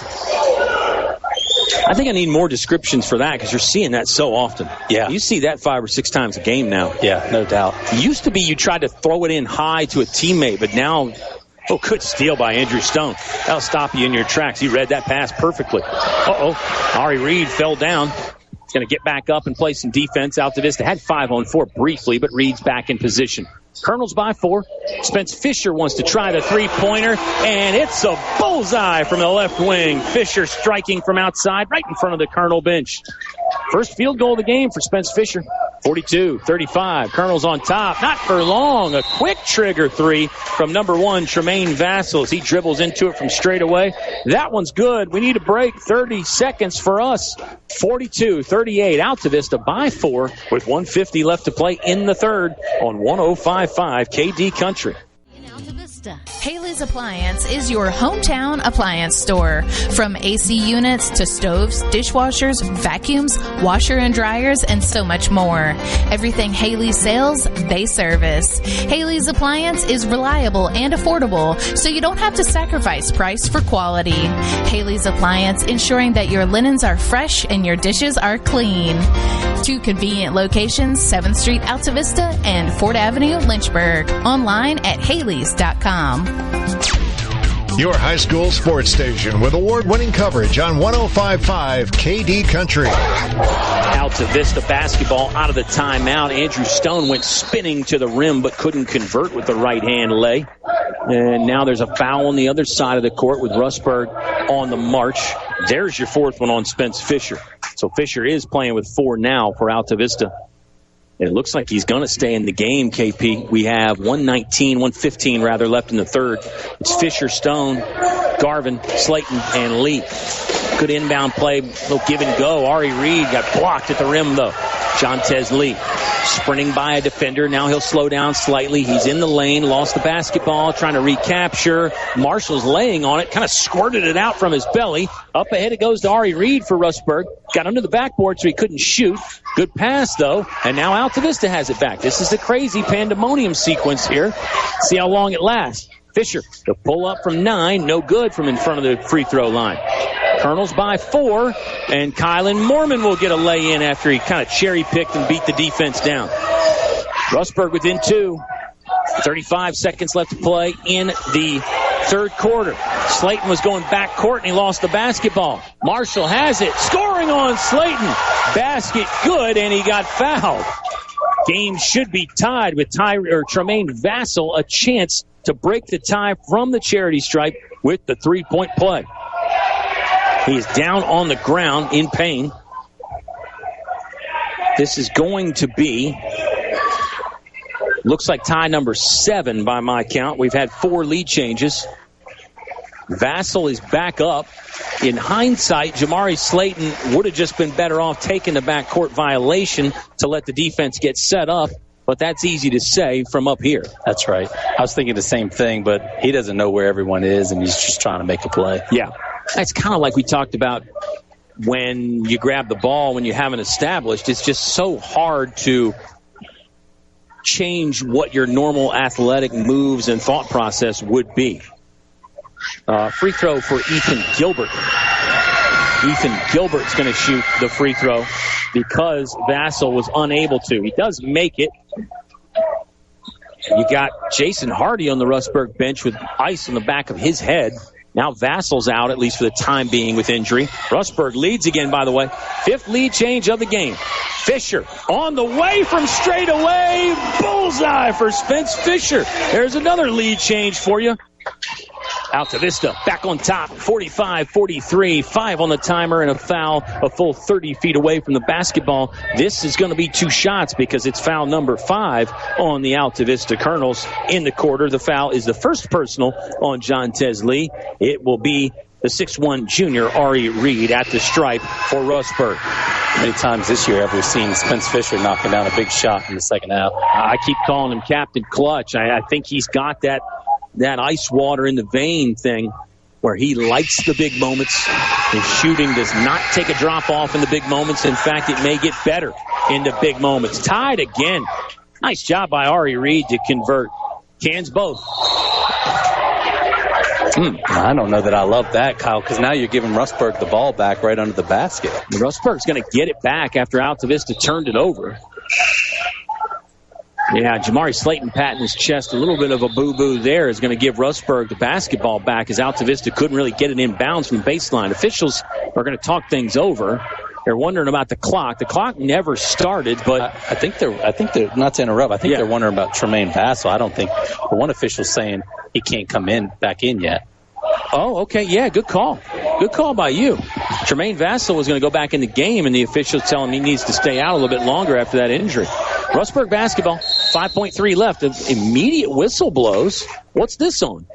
I think I need more descriptions for that because you're seeing that so often. Yeah. You see that 5 or 6 times a game now. Yeah, no doubt. It used to be you tried to throw it in high to a teammate, but now Oh, good steal by Andrew Stone. That'll stop you in your tracks. He read that pass perfectly. Ari Reed fell down. He's going to get back up and play some defense. Altavista had 5-on-4 briefly, but Reed's back in position. Colonels by 4. Spence Fisher wants to try the three-pointer, and it's a bullseye from the left wing. Fisher striking from outside right in front of the Colonel bench. First field goal of the game for Spence Fisher. 42-35. Colonel's on top. Not for long. A quick trigger three from number 1, Tremaine Vassell, as he dribbles into it from straight away. That one's good. We need a break. 30 seconds for us. 42-38. Altavista by 4 with 1:50 left to play in the third on 105.5 KD Country. Haley's Appliance is your hometown appliance store. From AC units to stoves, dishwashers, vacuums, washer and dryers, and so much more. Everything Haley sells, they service. Haley's Appliance is reliable and affordable, so you don't have to sacrifice price for quality. Haley's Appliance, ensuring that your linens are fresh and your dishes are clean. 2 convenient locations, 7th Street, Altavista, and 4th Avenue, Lynchburg. Online at haleys.com. Your high school sports station with award-winning coverage on 105.5 KD Country. Altavista basketball out of the timeout. Andrew Stone went spinning to the rim but couldn't convert with the right-hand lay. And now there's a foul on the other side of the court with Rustburg on the march. There's your 4th one on Spence Fisher. So Fisher is playing with 4 now for Altavista. It looks like he's going to stay in the game, KP. We have 1:15 left in the third. It's Fisher, Stone, Garvin, Slayton, and Lee. Good inbound play. Little give and go. Ari Reed got blocked at the rim, though. Jontez Lee sprinting by a defender. Now he'll slow down slightly. He's in the lane. Lost the basketball. Trying to recapture. Marshall's laying on it. Kind of squirted it out from his belly. Up ahead it goes to Ari Reed for Rustburg. Got under the backboard so he couldn't shoot. Good pass, though. And now Altavista has it back. This is the crazy pandemonium sequence here. See how long it lasts. Fisher, the pull up from 9. No good from in front of the free throw line. Colonels by 4, and Kylan Mormon will get a lay-in after he kind of cherry-picked and beat the defense down. Rustburg within 2. 35 seconds left to play in the third quarter. Slayton was going back court, and he lost the basketball. Marshall has it. Scoring on Slayton. Basket good, and he got fouled. Game should be tied with Tremaine Vassell a chance to break the tie from the charity stripe with the three-point play. He's down on the ground in pain. This is going to be, looks like tie number 7 by my count. We've had 4 lead changes. Vassell is back up. In hindsight, Jamari Slayton would have just been better off taking the backcourt violation to let the defense get set up. But that's easy to say from up here. That's right. I was thinking the same thing, but he doesn't know where everyone is, and he's just trying to make a play. Yeah. It's kind of like we talked about when you grab the ball when you haven't established. It's just so hard to change what your normal athletic moves and thought process would be. Free throw for Ethan Gilbert. Ethan Gilbert's going to shoot the free throw because Vassell was unable to. He does make it. You got Jason Hardy on the Rustburg bench with ice on the back of his head. Now Vassell's out, at least for the time being, with injury. Rustburg leads again, by the way. 5th lead change of the game. Fisher on the way from straight away. Bullseye for Spence Fisher. There's another lead change for you. Altavista back on top, 45-43, 5 on the timer, and a foul a full 30 feet away from the basketball. This is going to be 2 shots because it's foul number 5 on the Altavista Colonels in the quarter. The foul is the first personal on Jontez Lee. It will be the 6'1 junior Ari Reed at the stripe for Rustburg. Many times this year have we seen Spence Fisher knocking down a big shot in the second half. I keep calling him Captain Clutch. I think he's got that ice water in the vein thing where he likes the big moments. His shooting does not take a drop off in the big moments. In fact, it may get better in the big moments. Tied again. Nice job by Ari Reed to convert. Cans both. I don't know that I love that, Kyle, because now you're giving Rustburg the ball back right under the basket. Rustburg's going to get it back after Altavista turned it over. Yeah, Jamari Slayton patting his chest. A little bit of a boo-boo there is going to give Rustburg the basketball back as Altavista couldn't really get it in bounds from the baseline. Officials are going to talk things over. They're wondering about the clock. The clock never started, but I think they're not to interrupt. I think they're wondering about Tremaine Vassell. I don't think the one official's saying he can't come back in yet. Oh, okay. Yeah, good call. Good call by you. Tremaine Vassell was going to go back in the game, and the officials tell him he needs to stay out a little bit longer after that injury. Rustburg basketball, 5.3 left. Immediate whistle blows. What's this on?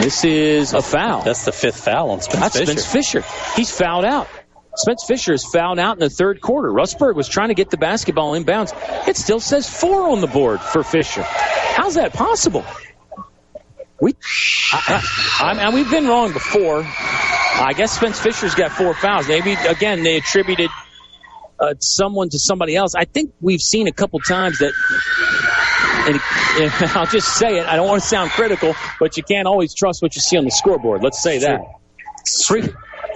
This is a foul. That's the fifth foul on Spence Fisher. Spence Fisher. He's fouled out. Spence Fisher is fouled out in the third quarter. Rustburg was trying to get the basketball inbounds. It still says 4 on the board for Fisher. How's that possible? We've been wrong before. I guess Spence Fisher's got 4 fouls. Maybe, again, they attributed someone to somebody else. I think we've seen a couple times that, and I'll just say it, I don't want to sound critical, but you can't always trust what you see on the scoreboard. Let's say that.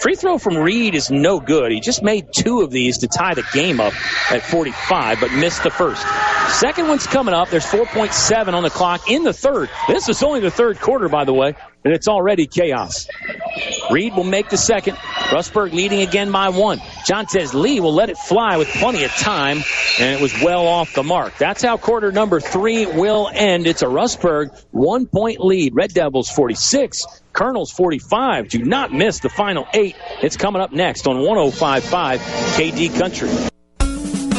Free throw from Reed is no good. He just made 2 of these to tie the game up at 45, but missed the first. Second one's coming up. There's 4.7 on the clock in the third. This is only the third quarter, by the way, and it's already chaos. Reed will make the second. Rustburg leading again by 1. Jontez Lee will let it fly with plenty of time, and it was well off the mark. That's how quarter number 3 will end. It's a Rustburg 1-point lead. Red Devils 46, Colonels 45. Do not miss the final 8. It's coming up next on 105.5 KD Country.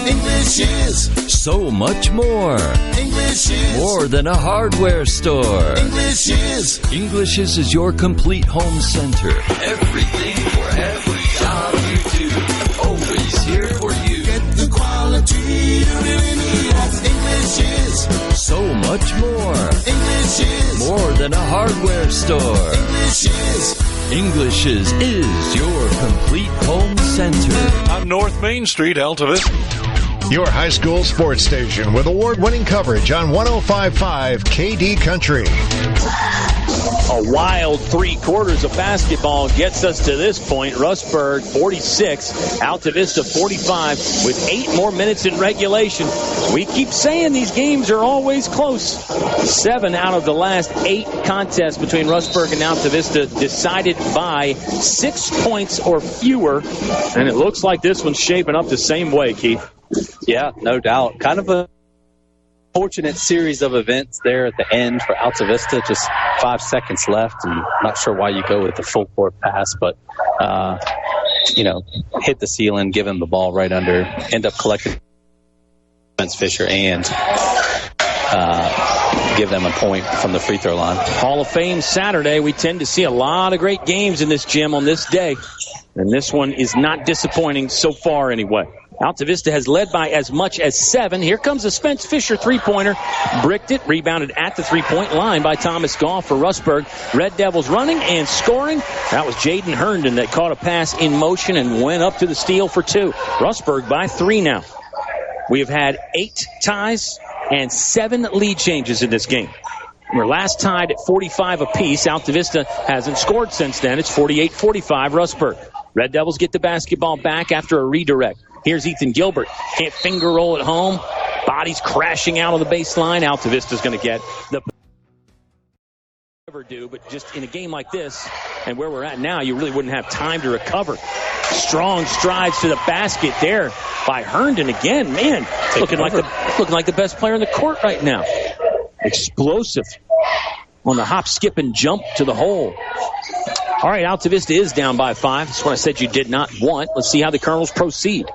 English is so much more. English is more than a hardware store. English is your complete home center. Everything for every job you do. Always here for you. Get the quality you really need. That's English is so much more. English is more than a hardware store. English is your complete home center. On North Main Street, Altavista. Your high school sports station with award-winning coverage on 105.5 KD Country. A wild 3 quarters of basketball gets us to this point. Rustburg 46, Altavista 45 with 8 more minutes in regulation. We keep saying these games are always close. 7 out of the last 8 contests between Rustburg and Altavista decided by 6 points or fewer. And it looks like this one's shaping up the same way, Keith. Yeah, no doubt. Kind of a fortunate series of events there at the end for Altavista. Just 5 seconds left, and not sure why you go with the full court pass, but hit the ceiling, give him the ball right under, end up collecting Spence Fisher, and give them a point from the free throw line. Hall of Fame Saturday. We tend to see a lot of great games in this gym on this day, and this one is not disappointing so far anyway. Altavista has led by as much as 7. Here comes the Spence Fisher three-pointer. Bricked it, rebounded at the three-point line by Thomas Goff for Rustburg. Red Devils running and scoring. That was Jaden Herndon that caught a pass in motion and went up to the steal for 2. Rustburg by 3 now. We have had 8 ties and 7 lead changes in this game. We're last tied at 45 apiece. Altavista hasn't scored since then. It's 48-45 Rustburg. Red Devils get the basketball back after a redirect. Here's Ethan Gilbert. Can't finger roll it home. Bodies crashing out on the baseline. Altavista's going to get the ever do, but just in a game like this and where we're at now, you really wouldn't have time to recover. Strong strides to the basket there by Herndon again. Man, looking like the best player in the court right now. Explosive on the hop, skip, and jump to the hole. All right, Altavista is down by 5. That's what I said you did not want. Let's see how the Colonels proceed.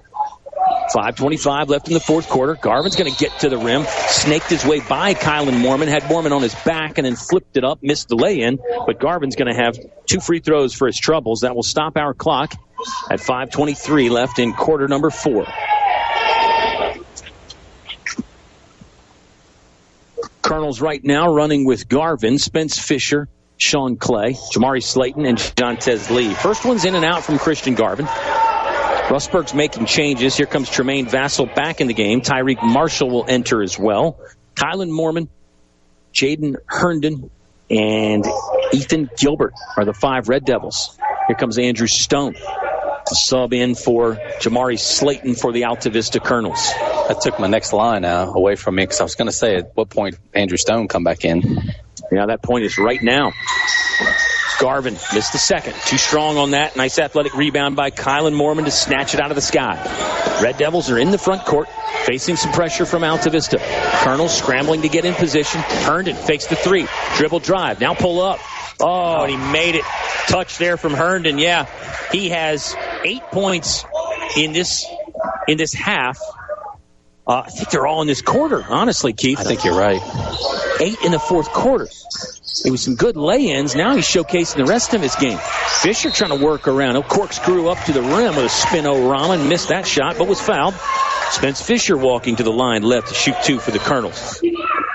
5:25 left in the fourth quarter. Garvin's going to get to the rim. Snaked his way by Kylan Mormon. Had Mormon on his back and then flipped it up. Missed the lay-in. But Garvin's going to have 2 free throws for his troubles. That will stop our clock at 5:23 left in quarter number 4. Colonels right now running with Garvin, Spence Fisher, Sean Clay, Jamari Slayton, and Jontez Lee. First one's in and out from Christian Garvin. Rustburg's making changes. Here comes Tremaine Vassell back in the game. Tyreek Marshall will enter as well. Kylan Mormon, Jaden Herndon, and Ethan Gilbert are the 5 Red Devils. Here comes Andrew Stone to sub in for Jamari Slayton for the Altavista Colonels. That took my next line away from me because I was going to say at what point Andrew Stone come back in. Yeah, that point is right now. Garvin missed the second. Too strong on that. Nice athletic rebound by Kylan Mormon to snatch it out of the sky. Red Devils are in the front court, facing some pressure from Altavista. Colonel scrambling to get in position. Herndon fakes the three. Dribble drive. Now pull up. Oh, and he made it. Touch there from Herndon. Yeah, he has 8 points in this half. I think they're all in this quarter, honestly, Keith. I think you're right. 8 in the fourth quarter. It was some good lay-ins. Now he's showcasing the rest of his game. Fisher trying to work around. Corkscrew up to the rim with a spin-o-rama and missed that shot, but was fouled. Spence Fisher walking to the line left to shoot 2 for the Colonels.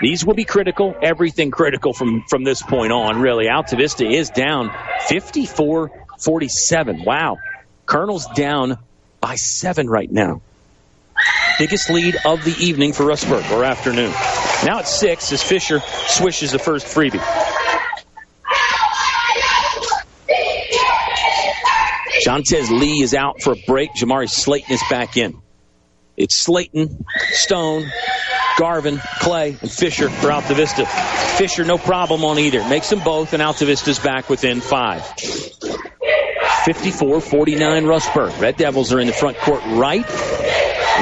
These will be critical. Everything critical from this point on, really. Altavista is down 54-47. Wow. Colonels down by 7 right now. Biggest lead of the evening for Rustburg, or afternoon. Now it's 6 as Fisher swishes the first freebie. Jontez Lee is out for a break. Jamari Slayton is back in. It's Slayton, Stone, Garvin, Clay, and Fisher for Altavista. Fisher, no problem on either. Makes them both, and Altavista's back within 5. 54-49 Rustburg. Red Devils are in the front court right,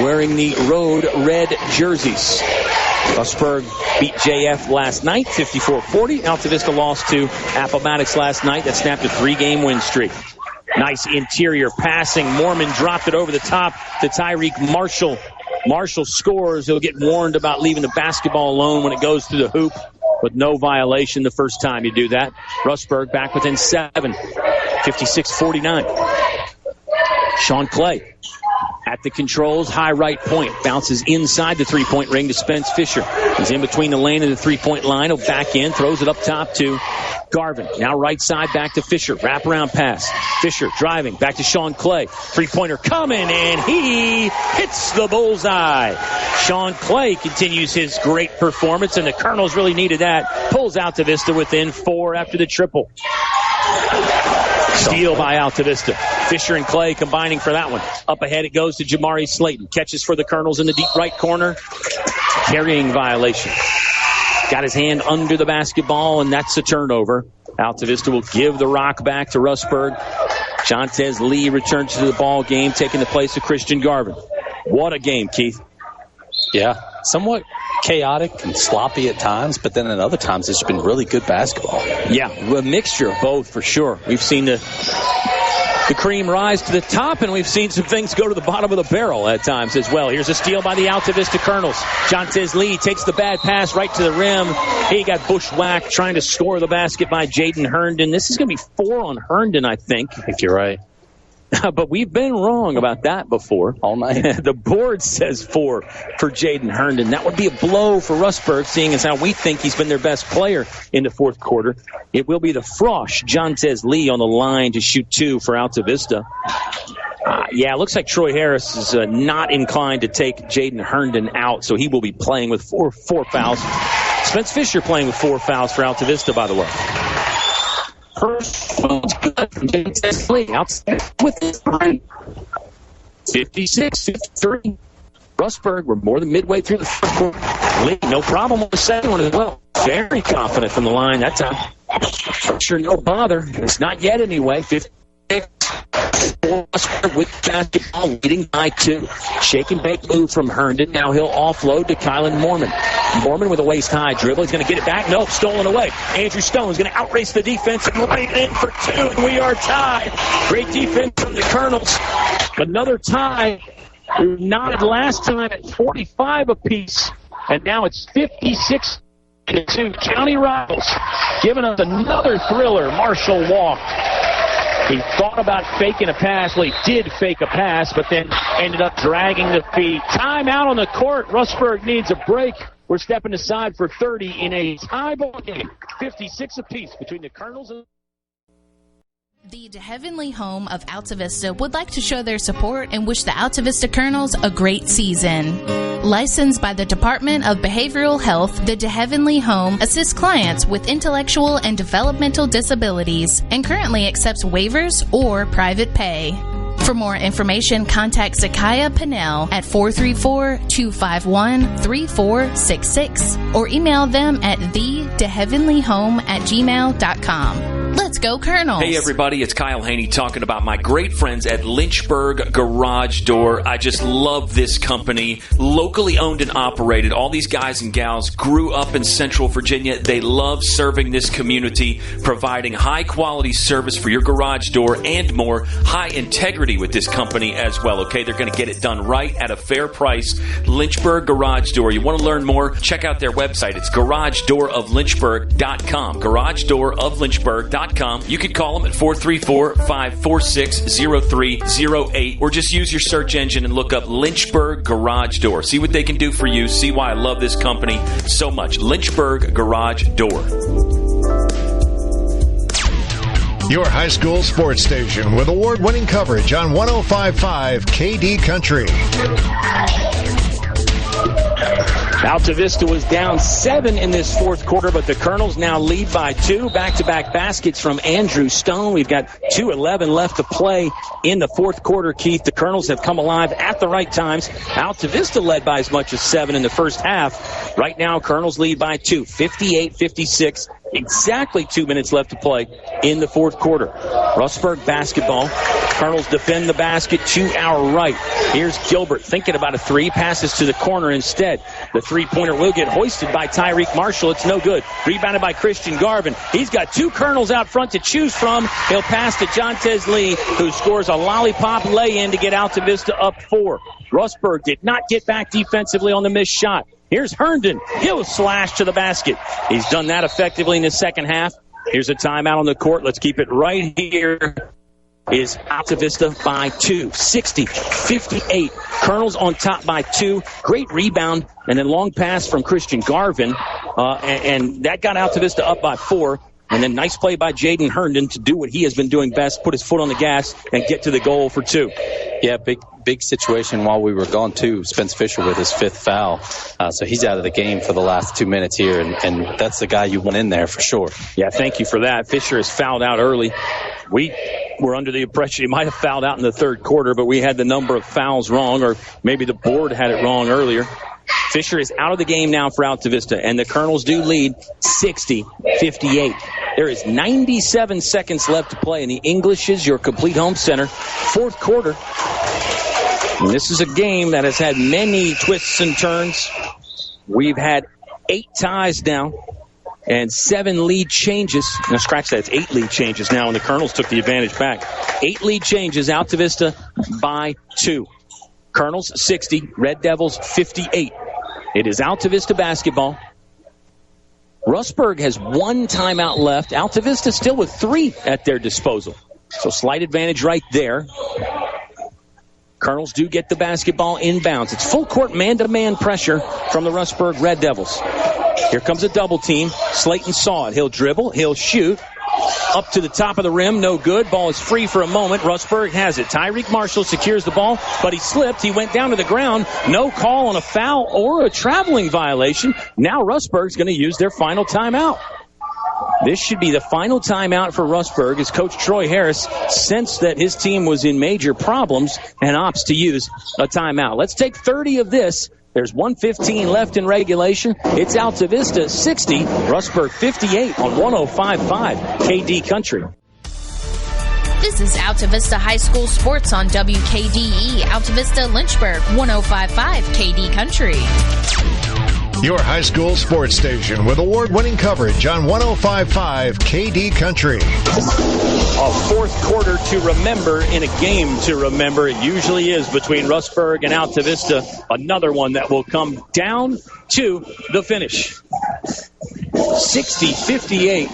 wearing the road red jerseys. Rustburg beat JF last night, 54-40. Altavista lost to Appomattox last night. That snapped a 3-game win streak. Nice interior passing. Mormon dropped it over the top to Tyreek Marshall. Marshall scores. He'll get warned about leaving the basketball alone when it goes through the hoop, with no violation the first time you do that. Rustburg back within 7, 56-49. Sean Clay at the controls, high right point. Bounces inside the three-point ring to Spence Fisher. He's in between the lane and the three-point line. He'll back in, throws it up top to Garvin. Now right side back to Fisher. Wraparound pass. Fisher driving back to Sean Clay. Three-pointer coming, and he hits the bullseye. Sean Clay continues his great performance, and the Colonels really needed that. Pulls Altavista within 4 after the triple. Steal by Altavista. Fisher and Clay combining for that one. Up ahead it goes to Jamari Slayton. Catches for the Colonels in the deep right corner. Carrying violation. Got his hand under the basketball, and that's a turnover. Altavista will give the rock back to Rustburg. Jontez Lee returns to the ball game, taking the place of Christian Garvin. What a game, Keith. Yeah, somewhat chaotic and sloppy at times, but then at other times it's been really good basketball. Yeah, a mixture of both for sure. We've seen the cream rise to the top, and we've seen some things go to the bottom of the barrel at times as well. Here's a steal by the Altavista Colonels. Jontez Lee takes the bad pass right to the rim. He got bushwhacked trying to score the basket by Jaden Herndon. This is going to be 4 on Herndon, I think. I think you're right. But we've been wrong about that before. All night. The board says 4 for Jaden Herndon. That would be a blow for Rustburg, seeing as how we think he's been their best player in the fourth quarter. It will be the Frosh, Jontez Lee, on the line to shoot 2 for Altavista. Yeah, it looks like Troy Harris is not inclined to take Jaden Herndon out, so he will be playing with four fouls. Spence Fisher playing with 4 fouls for Altavista, by the way. First one's good from Jontez Lee. Outside with 3. 56-53. Rustburg, we're more than midway through the first quarter. Lee, no problem on the second one as well. Very confident from the line that time. Sure, no bother. It's not yet anyway. 56. Rustburg with basketball, leading by 2. Shake and bake move from Herndon. Now he'll offload to Kylan Mormon. Mormon with a waist-high dribble. He's going to get it back. Nope, stolen away. Andrew Stone is going to outrace the defense and right in for 2, and we are tied. Great defense from the Colonels. Another tie. We nodded last time at 45 apiece, and now it's 56-2. County rivals giving us another thriller. Marshall walked. He thought about faking a pass. Well, he did fake a pass, but then ended up dragging the feet. Time out on the court. Rustburg needs a break. We're stepping aside for 30 in a tie ball game. 56 apiece between the Colonels and... The De Heavenly home of Altavista would like to show their support and wish the Altavista Colonels a great season. Licensed by the Department of Behavioral Health, the De Heavenly home assists clients with intellectual and developmental disabilities and currently accepts waivers or private pay. For more information, contact Zakaya Pinnell at 434-251-3466 or email them at theheavenlyhome@gmail.com. Let's go, Colonels. Hey, everybody. It's Kyle Hoehne talking about my great friends at Lynchburg Garage Door. I just love this company. Locally owned and operated. All these guys and gals grew up in Central Virginia. They love serving this community, providing high-quality service for your garage door and more. High integrity with this company as well, okay? They're going to get it done right at a fair price. Lynchburg Garage Door. You want to learn more? Check out their website. It's garagedooroflynchburg.com. Garagedooroflynchburg.com. You can call them at 434-546-0308 or just use your search engine and look up Lynchburg Garage Door. See what they can do for you. See why I love this company so much. Lynchburg Garage Door. Your high school sports station with award-winning coverage on 105.5 KD Country. Altavista was down 7 in this fourth quarter, but the Colonels now lead by 2. Back-to-back baskets from Andrew Stone. We've got 2:11 left to play in the fourth quarter, Keith. The Colonels have come alive at the right times. Altavista led by as much as 7 in the first half. Right now, Colonels lead by 2, 58-56. Exactly 2 minutes left to play in the fourth quarter. Rustburg basketball. Colonels defend the basket to our right. Here's Gilbert thinking about a three. Passes to the corner instead. The three-pointer will get hoisted by Tyreek Marshall. It's no good. Rebounded by Christian Garvin. He's got 2 Colonels out front to choose from. He'll pass to Jontez Lee, who scores a lollipop lay-in to get Altavista up 4. Rustburg did not get back defensively on the missed shot. Here's Herndon. He'll slash to the basket. He's done that effectively in the second half. Here's a timeout on the court. Let's keep it right here. Is Altavista by 2, 60-58. Colonels on top by 2. Great rebound and then long pass from Christian Garvin. And that got Altavista up by 4. And then nice play by Jaden Herndon to do what he has been doing best, put his foot on the gas and get to the goal for 2. Yeah, big situation while we were gone, too. Spence Fisher with his 5th foul. So he's out of the game for the last 2 minutes here, and that's the guy you want in there for sure. Yeah, thank you for that. Fisher is fouled out early. We were under the impression he might have fouled out in the third quarter, but we had the number of fouls wrong, or maybe the board had it wrong earlier. Fisher is out of the game now for Altavista, and the Colonels do lead 60-58. There is 97 seconds left to play, and the English is your complete home center. Fourth quarter. And this is a game that has had many twists and turns. We've had 8 ties now and 7 lead changes. Now, scratch that. It's 8 lead changes now, and the Colonels took the advantage back. 8 lead changes. Altavista by 2. Colonels 60, Red Devils 58. It is Altavista basketball. Rustburg has 1 timeout left. Altavista still with 3 at their disposal. So slight advantage right there. Colonels do get the basketball inbounds. It's full court man-to-man pressure from the Rustburg Red Devils. Here comes a double team. Slayton saw it. He'll dribble. He'll shoot. Up to the top of the rim, no good. Ball is free for a moment. Rustburg has it. Tyreek Marshall secures the ball, but he slipped. He went down to the ground. No call on a foul or a traveling violation. Now Rustburg's going to use their final timeout. This should be the final timeout for Rustburg as Coach Troy Harris sensed that his team was in major problems and opts to use a timeout. Let's take 30 of this. There's 1:15 left in regulation. It's Altavista 60, Rustburg 58 on 105.5 KD Country. This is Altavista High School Sports on WKDE, Altavista Lynchburg 105.5 KD Country. Your high school sports station with award-winning coverage on 105.5 KD Country. A fourth quarter to remember in a game to remember. It usually is between Rustburg and Altavista. Another one that will come down to the finish. 60-58.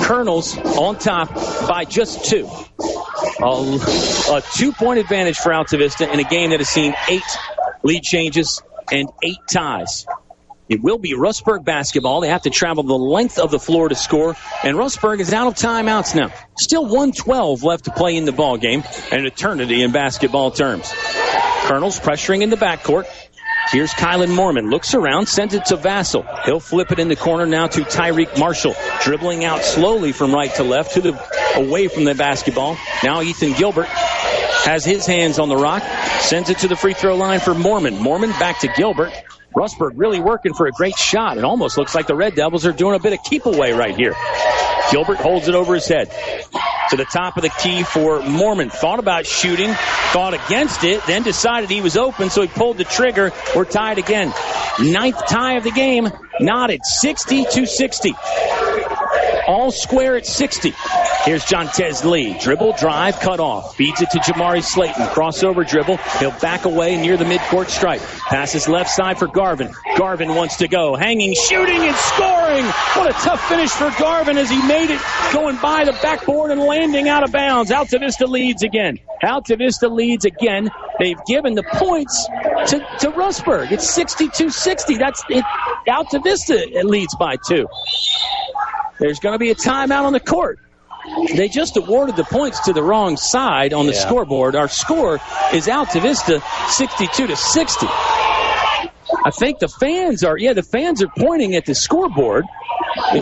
Colonels on top by just 2. A 2-point advantage for Altavista in a game that has seen 8 lead changes and 8 ties. It will be Rustburg basketball. They have to travel the length of the floor to score, and Rustburg is out of timeouts now. Still 1:12 left to play in the ball game, an eternity in basketball terms. Colonels pressuring in the backcourt. Here's Kylan Mormon. Looks around, sends it to Vassell. He'll flip it in the corner now to Tyreek Marshall. Dribbling out slowly from right to left away from the basketball. Now Ethan Gilbert has his hands on the rock, sends it to the free throw line for Mormon. Mormon back to Gilbert. Rustburg really working for a great shot. It almost looks like the Red Devils are doing a bit of keep away right here. Gilbert holds it over his head. To the top of the key for Mormon. Thought about shooting, thought against it, then decided he was open, so he pulled the trigger. We're tied again. 9th tie of the game, knotted 60-60. All square at 60. Here's Jontez Lee. Dribble, drive, cut off. Feeds it to Jamari Slayton. Crossover dribble. He'll back away near the midcourt stripe. Passes left side for Garvin. Garvin wants to go. Hanging, shooting, and scoring. What a tough finish for Garvin as he made it going by the backboard and landing out of bounds. Altavista leads again. Altavista leads again. They've given the points to Rustburg. It's 62-60. That's it. Altavista leads by 2. There's going to be a timeout on the court. They just awarded the points to the wrong side on the scoreboard. Our score is Altavista 62-60. I think the fans are pointing at the scoreboard,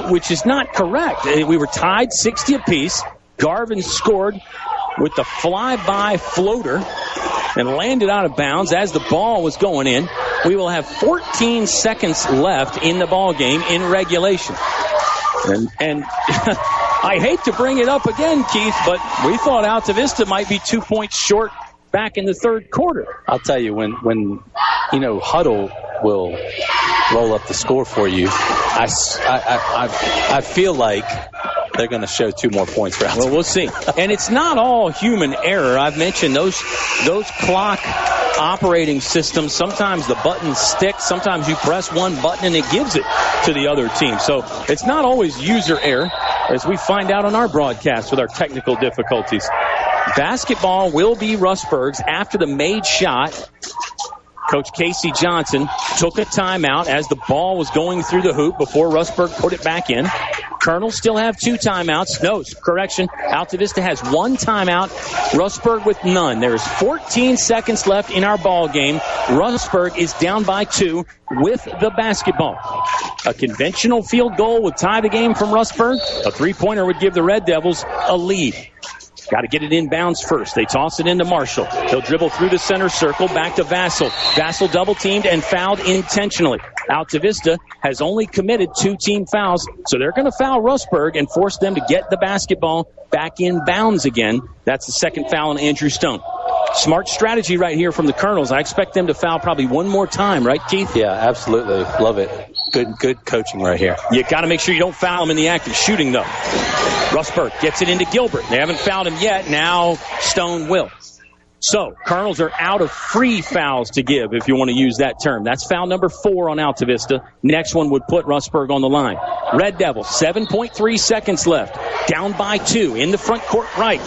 which is not correct. We were tied 60 apiece. Garvin scored with the fly-by floater and landed out of bounds as the ball was going in. We will have 14 seconds left in the ball game in regulation. And I hate to bring it up again, Keith, but we thought Altavista might be 2 points short back in the third quarter. I'll tell you, when Huddle will roll up the score for you, I feel like they're going to show 2 more points for Altavista. Well, we'll see. And it's not all human error. I've mentioned those clock operating systems. Sometimes the buttons stick. Sometimes you press one button and it gives it to the other team. So it's not always user error, as we find out on our broadcast with our technical difficulties. Basketball will be Rustburg's after the made shot. Coach Casey Johnson took a timeout as the ball was going through the hoop before Rustburg put it back in. Colonels still have 2 timeouts. No, correction. Altavista has 1 timeout. Rustburg with none. There is 14 seconds left in our ball game. Rustburg is down by 2 with the basketball. A conventional field goal would tie the game from Rustburg. A 3-pointer would give the Red Devils a lead. Got to get it inbounds first. They toss it into Marshall. He'll dribble through the center circle, back to Vassell. Vassell double-teamed and fouled intentionally. Altavista has only committed 2 team fouls, so they're going to foul Rustburg and force them to get the basketball back in bounds again. That's the second foul on Andrew Stone. Smart strategy right here from the Colonels. I expect them to foul probably one more time, right, Keith? Yeah, absolutely. Love it. Good coaching right here. You got to make sure you don't foul him in the act of shooting, though. Rustburg gets it into Gilbert. They haven't fouled him yet. Now Stone will. So, Colonels are out of free fouls to give, if you want to use that term. That's foul number 4 on Altavista. Next one would put Rustburg on the line. Red Devils, 7.3 seconds left. Down by 2 in the front court right.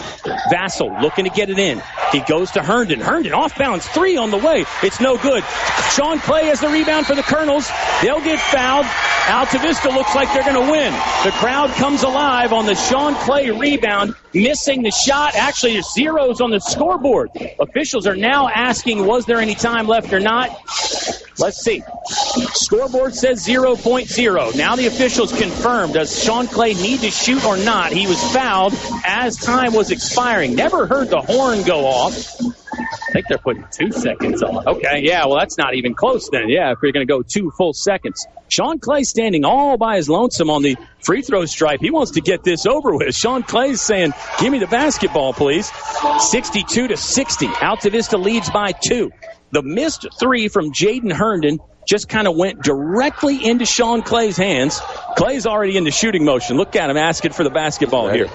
Vassell looking to get it in. He goes to Herndon. Herndon off bounds. 3 on the way. It's no good. Sean Clay has the rebound for the Colonels. They'll get fouled. Altavista looks like they're going to win. The crowd comes alive on the Sean Clay rebound, missing the shot. Actually, there's zeros on the scoreboard. Officials are now asking, was there any time left or not? Let's see. Scoreboard says 0.0. Now the officials confirm. Does Sean Clay need to shoot or not? He was fouled as time was expiring. Never heard the horn go off. I think they're putting 2 seconds on. Okay, yeah, well, that's not even close then. Yeah, if you're going to go 2 full seconds. Sean Clay standing all by his lonesome on the free throw stripe. He wants to get this over with. Sean Clay's saying, give me the basketball, please. 62-60. Altavista leads by 2. The missed 3 from Jaden Herndon just kind of went directly into Sean Clay's hands. Clay's already in the shooting motion. Look at him asking for the basketball here.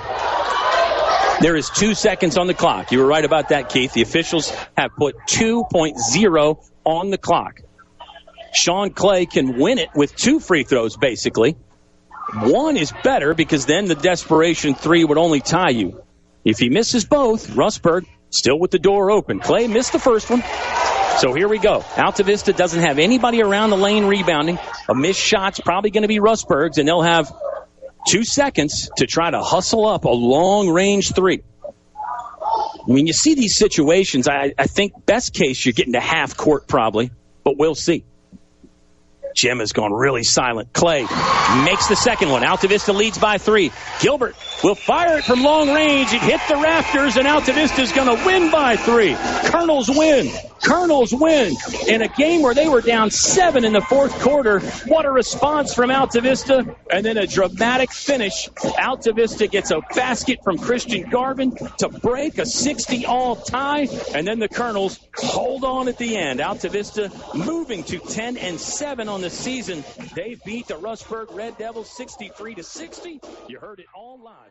There is 2 seconds on the clock. You were right about that, Keith. The officials have put 2.0 on the clock. Sean Clay can win it with 2 free throws, basically. 1 is better because then the desperation 3 would only tie you. If he misses both, Rustburg still with the door open. Clay missed the first one. So here we go. Altavista doesn't have anybody around the lane rebounding. A missed shot's probably going to be Rustburg's, and they'll have 2 seconds to try to hustle up a long-range 3. When you see these situations, I think best case you're getting to half court probably, but we'll see. Jim has gone really silent. Clay makes the second one. Altavista leads by 3. Gilbert will fire it from long range. It hit the rafters, and Altavista's going to win by 3. Colonels win. Colonels win in a game where they were down 7 in the fourth quarter. What a response from Altavista, and then a dramatic finish. Altavista gets a basket from Christian Garvin to break a 60-all tie, and then the Colonels hold on at the end. Altavista moving to 10-7 on the season. They beat the Rustburg Red Devils 63-60. You heard it all live.